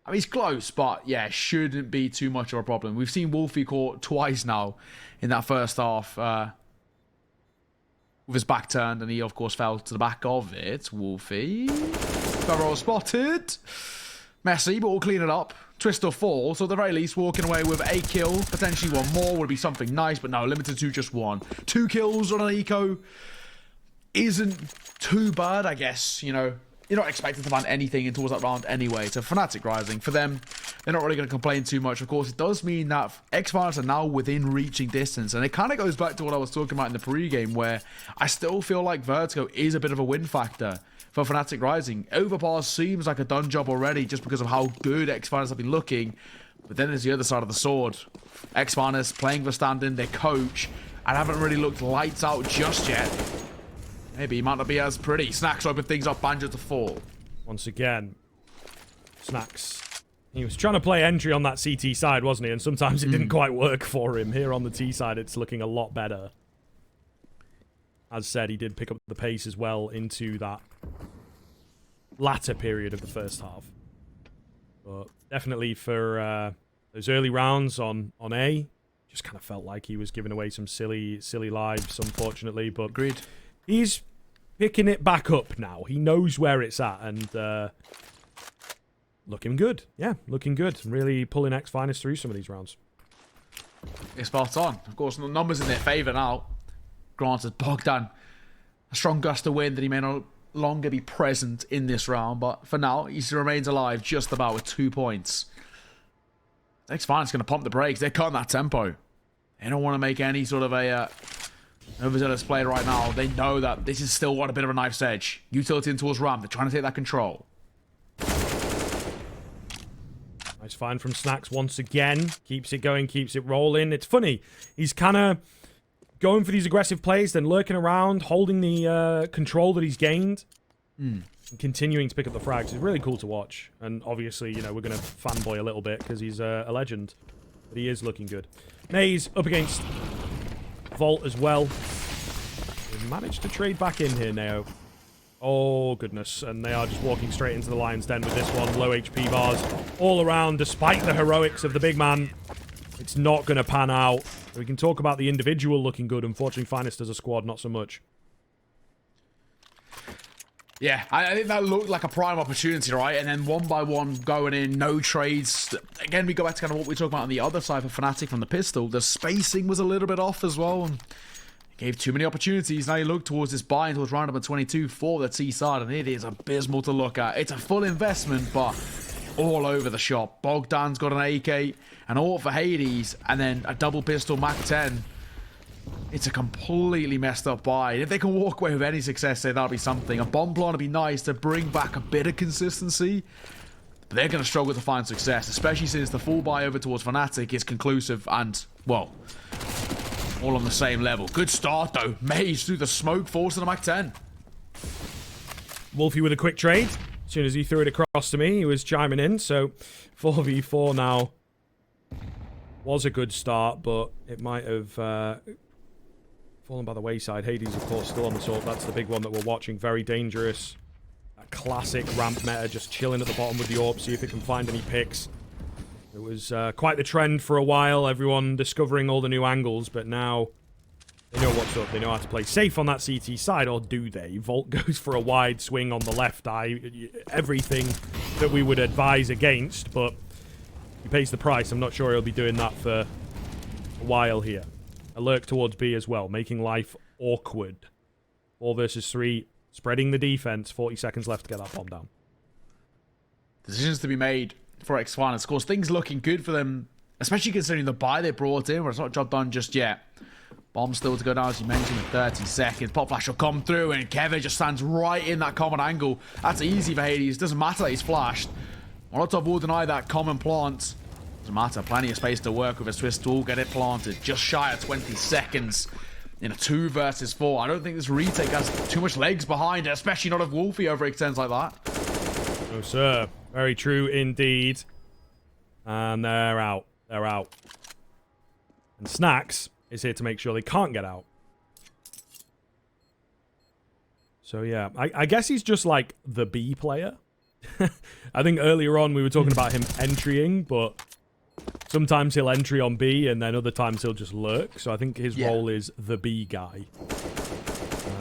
mean, he's close, but yeah, shouldn't be too much of a problem. We've seen Wolfy caught twice now in that first half with his back turned, and he, of course, fell to the back of it. Wolfy. Barrel spotted. Messy, but we'll clean it up. Twist or fall, so at the very least, walking away with a kill. Potentially one more would be something nice, but no, limited to just one. 2 kills on an eco isn't too bad, I guess. You know, you're not expected to find anything towards that round anyway. So fnatic Rising, for them, they're not really going to complain too much. Of course, it does mean that ex-FNST are now within reaching distance, and it kind of goes back to what I was talking about in the pre-game, where I still feel like Vertigo is a bit of a win factor for fnatic Rising. Overpass seems like a done job already just because of how good ex-FNST have been looking. But then there's the other side of the sword. ex-FNST playing for stand-in, their coach, and haven't really looked lights out just yet. Maybe he might not be as pretty. Snacks open things up, Banjo to fall. Once again, Snacks. He was trying to play entry on that CT side, wasn't he? And sometimes it didn't quite work for him. Here on the T side, it's looking a lot better. As said, he did pick up the pace as well into that latter period of the first half. But definitely for those early rounds on A, just kind of felt like he was giving away some silly lives, unfortunately. But agreed. He's picking it back up now. He knows where it's at, and looking good. Yeah, looking good. Really pulling ex-FNST through some of these rounds. It's spot on. Of course, the numbers in their favour now. Granted, Bogdan, a strong gust to win that he may no longer be present in this round, but for now, he remains alive just about with 2 points. ex-FNST going to pump the brakes. They're cutting that tempo. They don't want to make any sort of a overzealous play right now. They know that this is still a bit of a knife's edge. Utility in towards ramp. They're trying to take that control. Nice find from Snacks once again. Keeps it going, keeps it rolling. It's funny. He's kind of going for these aggressive plays, then lurking around, holding the control that he's gained, and continuing to pick up the frags. It's really cool to watch. And obviously, you know, we're going to fanboy a little bit because he's a legend. But he is looking good. Maze up against Volt as well. We managed to trade back in here now. Oh, goodness. And they are just walking straight into the lion's den with this one. Low HP bars all around, despite the heroics of the big man. It's not going to pan out. We can talk about the individual looking good. Unfortunately, Finest as a squad, not so much. Yeah, I think that looked like a prime opportunity, right? And then one by one going in, no trades. Again, we go back to kind of what we talked about on the other side for fnatic from the pistol. The spacing was a little bit off as well. And gave too many opportunities. Now you look towards this buy towards round number 22 for the T side, and it is abysmal to look at. It's a full investment, but all over the shop. Bogdan's got an AK, an ult for Hades, and then a double pistol Mac 10. It's a completely messed up buy. If they can walk away with any success, say that'll be something. A bomb plant would be nice to bring back a bit of consistency. But they're going to struggle to find success, especially since the full buy over towards fnatic is conclusive and, well, all on the same level. Good start, though. Maze through the smoke, forcing them back 10. Wolfy with a quick trade. As soon as he threw it across to me, he was chiming in. So 4v4 now was a good start, but it might have fallen by the wayside. Hades, of course, still on the sort. That's the big one that we're watching. Very dangerous. That classic ramp meta, just chilling at the bottom with the AWP, see if it can find any picks. It was quite the trend for a while, everyone discovering all the new angles, but now they know what's up. They know how to play safe on that CT side, or do they? Volt goes for a wide swing on the left eye. Everything that we would advise against, but he pays the price. I'm not sure he'll be doing that for a while here. A lurk towards B as well, making life awkward. 4 versus 3, spreading the defense. 40 seconds left to get that bomb down. Decisions to be made for ex-FNST. Of course, things looking good for them, especially considering the buy they brought in, where it's not job done just yet. Bomb still to go down, as you mentioned, in 30 seconds. Pop flash will come through, and Kevin just stands right in that common angle. That's easy for Hades. Doesn't matter that he's flashed. Molotov will deny that common plant. Doesn't matter. Plenty of space to work with as Twist will get it planted. Just shy of 20 seconds in a 2 versus 4. I don't think this retake has too much legs behind it, especially not if Wolfy overextends like that. No, sir. Very true indeed. And they're out. They're out. And Snacks is here to make sure they can't get out. So, yeah. I guess he's just like the B player. I think earlier on we were talking about him entrying, but sometimes he'll entry on B and then other times he'll just lurk. So I think his role is the B guy.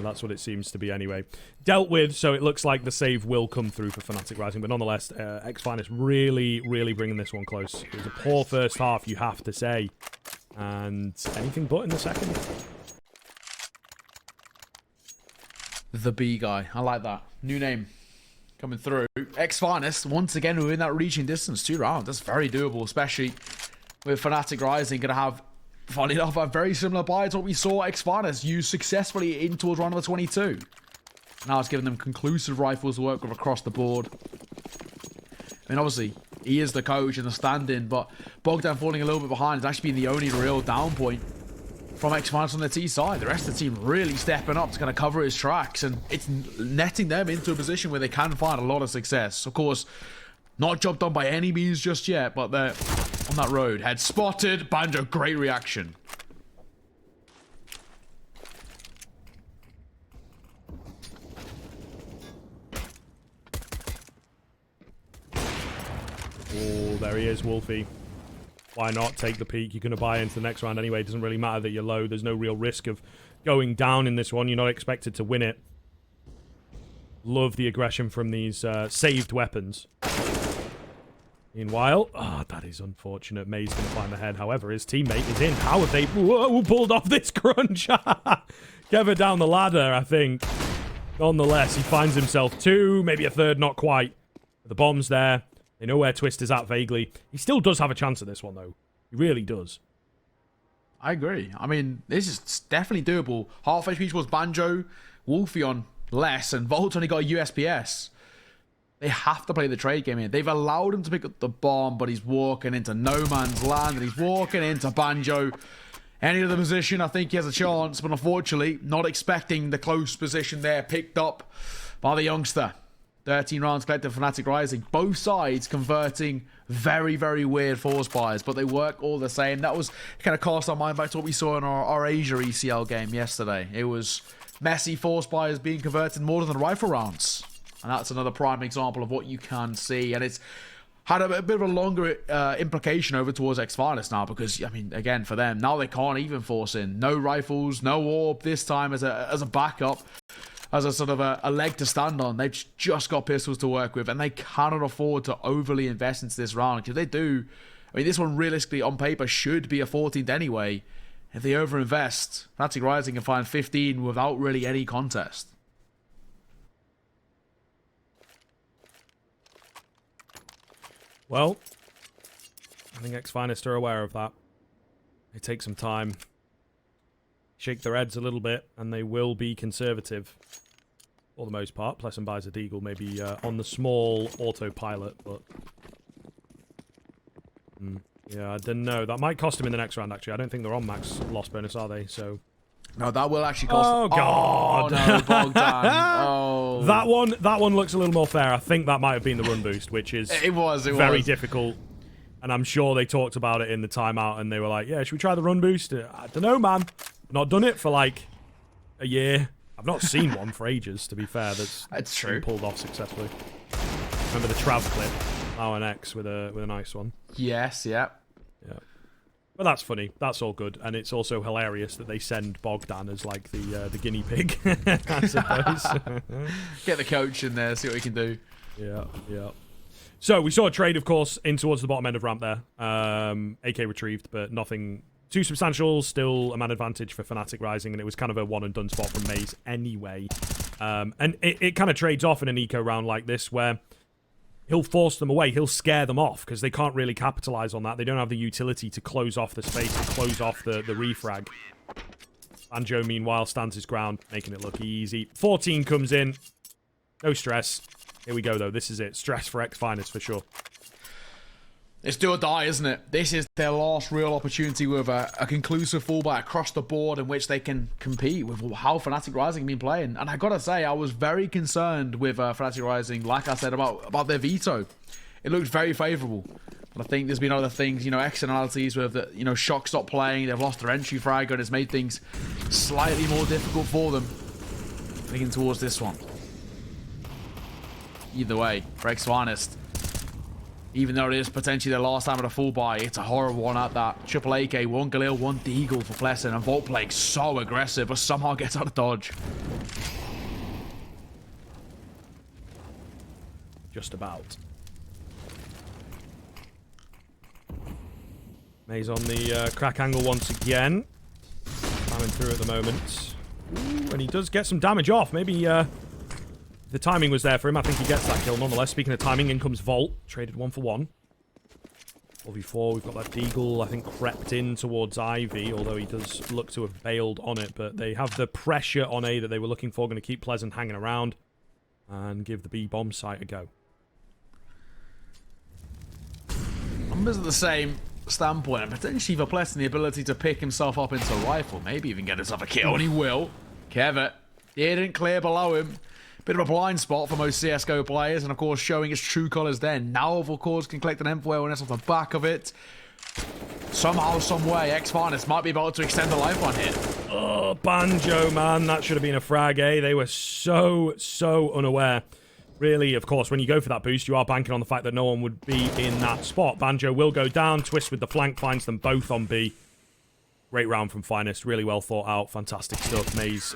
That's what it seems to be anyway. Dealt with, so it looks like the save will come through for fnatic Rising, but nonetheless, ex-FNST really bringing this one close. It was a poor first half, you have to say. And anything but in the second. The B guy. I like that. New name coming through. Ex-FNST, once again, within that reaching distance. 2 rounds. That's very doable, especially with fnatic Rising going to have, funny enough, a very similar buy to what we saw ex-FNST use successfully in towards round number 22. Now it's giving them conclusive rifles to work with across the board. I mean, obviously, he is the coach and the stand-in, but Bogdan falling a little bit behind has actually been the only real down point from ex-FNST on the T side. The rest of the team really stepping up to kind of cover his tracks, and it's netting them into a position where they can find a lot of success. Of course, not job done by any means just yet, but they're on that road. Head spotted. Banjo, great reaction. Oh, there he is, Wolfy. Why not take the peak? You're going to buy into the next round anyway. It doesn't really matter that you're low. There's no real risk of going down in this one. You're not expected to win it. Love the aggression from these saved weapons. Meanwhile, that is unfortunate. May's going to find the head. However, his teammate is in. How have they pulled off this crunch? Kevin down the ladder, I think. Nonetheless, he finds himself 2, maybe a 3rd, not quite. The bomb's there. They know where Twist is at vaguely. He still does have a chance at this one, though. He really does. I agree. I mean, this is definitely doable. Half HP was Banjo, Wolfy on less, and Volt only got a USPS. They have to play the trade game here. They've allowed him to pick up the bomb, but he's walking into no man's land, and he's walking into Banjo. Any other position, I think he has a chance, but unfortunately, not expecting the close position there picked up by the youngster. 13 rounds collected for fnatic Rising. Both sides converting very weird force buys, but they work all the same. That was kind of cast our mind back to what we saw in our Asia ECL game yesterday. It was messy force buys being converted more than the rifle rounds. And that's another prime example of what you can see. And it's had a bit of a longer implication over towards ex-FNST now, because, I mean, again, for them, now they can't even force in. No rifles, no AWP this time as a backup. As a sort of a leg to stand on. They've just got pistols to work with, and they cannot afford to overly invest into this round. If they do, I mean, this one realistically on paper should be a 14th anyway. If they overinvest, fnatic Rising can find 15 without really any contest. Well, I think ex-FNST are aware of that. It takes some time. shake their heads a little bit, and they will be conservative for the most part. Plessum buys a deagle, maybe on the small autopilot, but... yeah, I don't know. That might cost him in the next round, actually. I don't think they're on max loss bonus, are they? So... No, that will actually cost... Oh, God. Oh, no, Bogdan. Oh. That one looks a little more fair. I think that might have been the run boost, which is very difficult. And I'm sure they talked about it in the timeout, and they were like, yeah, should we try the run boost? I don't know, man. I've not done it for, like, a year. I've not seen one for ages, to be fair, that's true. Been pulled off successfully. Remember the Trav clip? X with a nice one. Yes, yeah. Yeah. But that's funny. That's all good. And it's also hilarious that they send Bogdan as, like, the guinea pig, I suppose. Get the coach in there, see what he can do. Yeah, yeah. So, we saw a trade, of course, in towards the bottom end of ramp there. AK retrieved, but nothing too substantial. Still a man advantage for Fnatic Rising, and it was kind of a one-and-done spot from Maze anyway. And it kind of trades off in an eco round like this, where he'll force them away. He'll scare them off because they can't really capitalize on that. They don't have the utility to close off the space and close off the refrag. Banjo, meanwhile, stands his ground, making it look easy. 14 comes in. No stress. Here we go, though. This is it. Stress for ex-FNSTtwist for sure. It's do or die, isn't it? This is their last real opportunity with a conclusive fallback across the board in which they can compete with how Fnatic Rising have been playing. And I gotta say, I was very concerned with Fnatic Rising, like I said, about their veto. It looked very favourable. But I think there's been other things, you know, externalities with the, you know, Shock stopped playing, they've lost their entry frag, and it's made things slightly more difficult for them. Thinking towards this one. Either way, for ex-FNST, even though it is potentially their last time at a full buy, it's a horrible one at that. Triple AK, one Galil, one Deagle for Plessum, and Volt playing so aggressive, but somehow gets out of dodge. Just about. Maze on the crack angle once again. Climbing through at the moment. Ooh, and he does get some damage off. Maybe the timing was there for him. I think he gets that kill nonetheless. Speaking of timing, in comes Volt. Traded 1-for-1. 4v4, we've got that Deagle, I think, crept in towards Ivy, although he does look to have bailed on it. But they have the pressure on A that they were looking for. Going to keep Pleasant hanging around and give the B bomb site a go. Numbers at the same standpoint, and potentially for Pleasant the ability to pick himself up into a rifle, maybe even get himself a kill, and he will. Kevin, he didn't clear below him. Bit of a blind spot for most CSGO players, and of course showing his true colours then. Now, of course, can collect an M4 awareness off the back of it. Somehow, some way, ex-FNSTtwist might be able to extend the lifeline here. Oh, Banjo, man, that should have been a frag, eh? They were so unaware. Really, of course, when you go for that boost, you are banking on the fact that no one would be in that spot. Banjo will go down, Twist with the flank, finds them both on B. Great round from FNST, really well thought out, fantastic stuff. Maze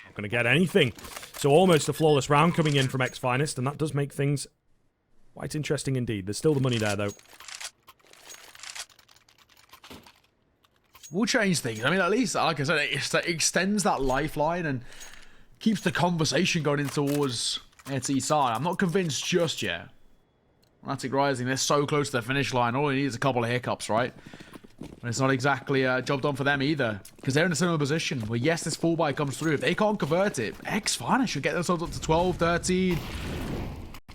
not going to get anything. So almost a flawless round coming in from ex-FNSTtwist, and that does make things quite interesting indeed. There's still the money there, though. We'll change things. I mean, at least, like I said, it extends that lifeline and keeps the conversation going in towards its side. I'm not convinced just yet. Fnatic Rising, they're so close to the finish line. All they need is a couple of hiccups, right? And it's not exactly a job done for them either, because they're in a similar position where, yes, this full buy comes through. If they can't convert it, ex-FNSTtwist should get themselves up to 12, 13.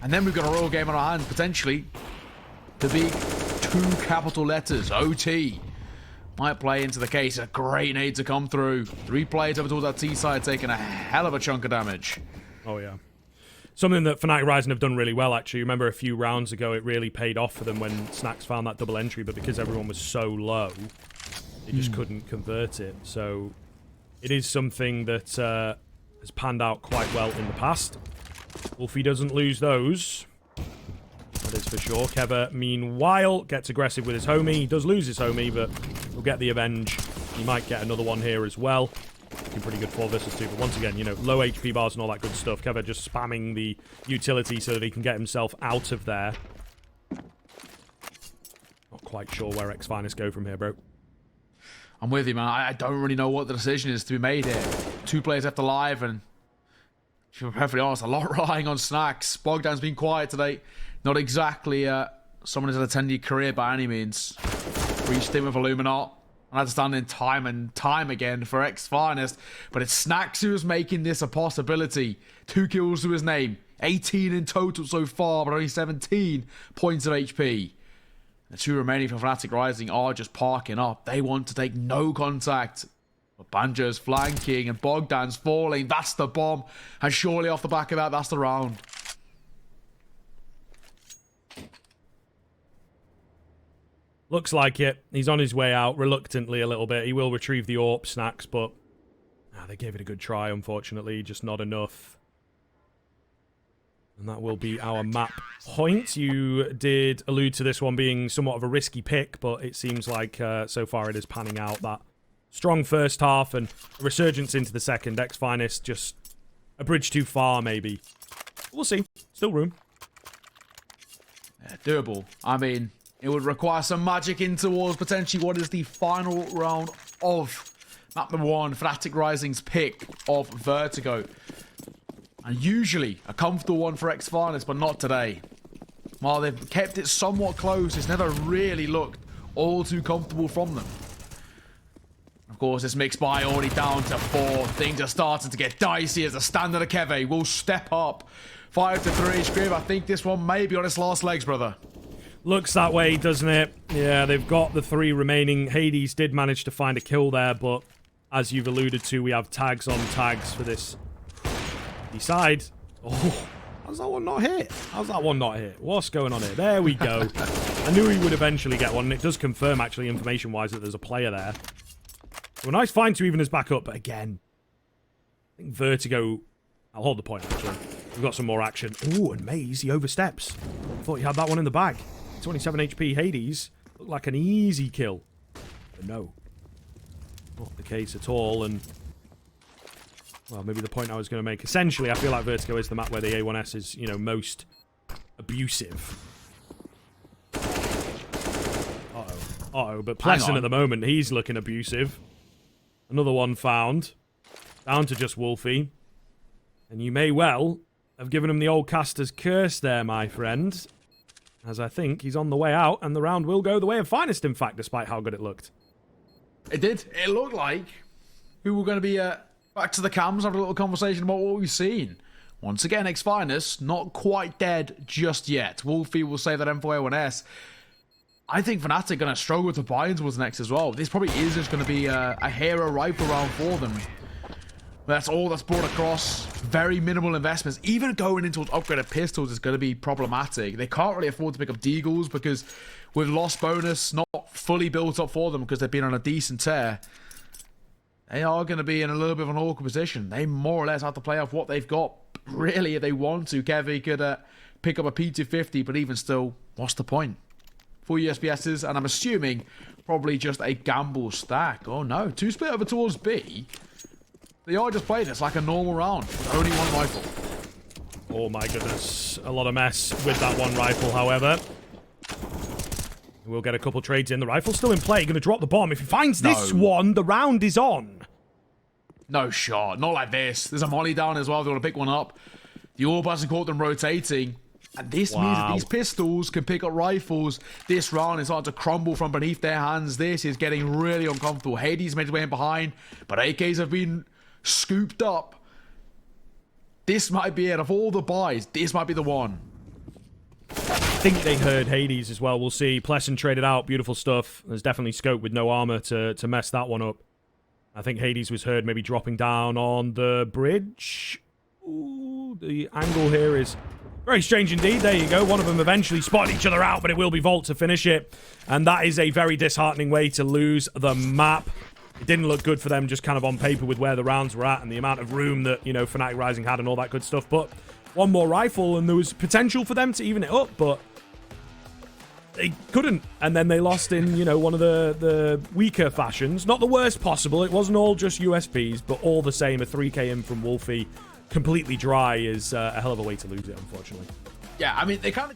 And then we've got a royal game on our hands, potentially. The big two capital letters, OT, might play into the case. A great nade to come through. 3 players over towards that T side, taking a hell of a chunk of damage. Oh, yeah. Something that Fnatic Rising have done really well, actually. Remember a few rounds ago, it really paid off for them when Snacks found that double entry, but because everyone was so low, they just couldn't convert it. So it is something that has panned out quite well in the past. Wolfy doesn't lose those. That is for sure. Keva, meanwhile, gets aggressive with his homie. He does lose his homie, but he'll get the avenge. He might get another one here as well. Looking pretty good 4 versus 2, but once again, you know, low HP bars and all that good stuff. Keva just spamming the utility so that he can get himself out of there. Not quite sure where ex-FNSTtwist go from here, bro. I'm with you, man. I don't really know what the decision is to be made here. 2 players left alive, and to be perfectly honest, a lot relying on Snacks. Bogdan's been quiet today. Not exactly someone who's had a 10-year career by any means. Reached in with Illuminat. And that's done in time and time again for ex-Finest. But it's Snax who is making this a possibility. 2 kills to his name. 18 in total so far, but only 17 points of HP. The 2 remaining for Fnatic Rising are just parking up. They want to take no contact. But Banjo's flanking and Bogdan's falling. That's the bomb. And surely off the back of that, that's the round. Looks like it. He's on his way out, reluctantly a little bit. He will retrieve the AWP Snax, but they gave it a good try, unfortunately. Just not enough. And that will be our map point. You did allude to this one being somewhat of a risky pick, but it seems like so far it is panning out. That strong first half and a resurgence into the second. ex-Finest just a bridge too far, maybe. We'll see. Still room. Yeah, doable. I mean, it would require some magic in towards potentially what is the final round of map number 1, Fnatic Rising's pick of Vertigo. And usually a comfortable one for ex-Finest, but not today. While they've kept it somewhat close, it's never really looked all too comfortable from them. Of course, this mixed buy already down to 4. Things are starting to get dicey as the standard of Keve will step up. 5-3, Scrib. I think this one may be on its last legs, brother. Looks that way, doesn't it? Yeah, they've got the 3 remaining. Hades did manage to find a kill there, but as you've alluded to, we have tags on tags for this side. Oh, how's that one not hit? How's that one not hit? What's going on here? There we go. I knew he would eventually get one, and it does confirm, actually, information-wise, that there's a player there. So a nice find to even us back up, but again, I think Vertigo... I'll hold the point, actually. We've got some more action. Ooh, and Maze, he oversteps. I thought he had that one in the bag. 27 HP Hades. Looked like an easy kill. But no. Not the case at all, and... Well, maybe the point I was going to make. Essentially, I feel like Vertigo is the map where the A1S is, you know, most abusive. Uh-oh, but Pleasant at the moment, he's looking abusive. Another one found. Down to just Wolfy. And you may well have given him the old caster's curse there, my friend. As I think he's on the way out, and the round will go the way of Finest, in fact, despite how good it looked. It did. It looked like we were going to be back to the cams, have a little conversation about what we've seen. Once again, ex-Finest, not quite dead just yet. Wolfy will say that M4A1S. I think Fnatic are going to struggle to buy into what's next as well. This probably is just going to be a hero rifle round for them. That's all that's brought across. Very minimal investments. Even going into upgraded pistols is going to be problematic. They can't really afford to pick up Deagles because with lost bonus not fully built up for them because they've been on a decent tear, they are going to be in a little bit of an awkward position. They more or less have to play off what they've got. Really, if they want to, Kevy could pick up a P250, but even still, what's the point? 4 USPSs, and I'm assuming probably just a gamble stack. Oh no, 2 split over towards B. They are just playing this like a normal round. Only 1 rifle. Oh my goodness. A lot of mess with that 1 rifle, however. We'll get a couple trades in. The rifle's still in play. Going to drop the bomb. If he finds this one, the round is on. No shot. Not like this. There's a molly down as well. They want to pick one up. The orb hasn't caught them rotating. And this means that these pistols can pick up rifles. This round is starting to crumble from beneath their hands. This is getting really uncomfortable. Hades made his way in behind, but AKs have been scooped up. This might be it. Of all the buys, this might be the one. I think they heard Hades as well. We'll see. Pleasant traded out. Beautiful stuff. There's definitely scope with no armor to mess that one up. I think Hades was heard maybe dropping down on the bridge. Ooh, the angle here is very strange indeed. There you go. One of them eventually spotted each other out, but it will be Volt to finish it. And that is a very disheartening way to lose the map. It didn't look good for them just kind of on paper with where the rounds were at and the amount of room that, you know, Fnatic Rising had and all that good stuff. But 1 more rifle and there was potential for them to even it up, but they couldn't. And then they lost in, you know, one of the weaker fashions. Not the worst possible. It wasn't all just USPs, but all the same, a 3k in from Wolfy completely dry is a hell of a way to lose it, unfortunately. Yeah, I mean, they kind of...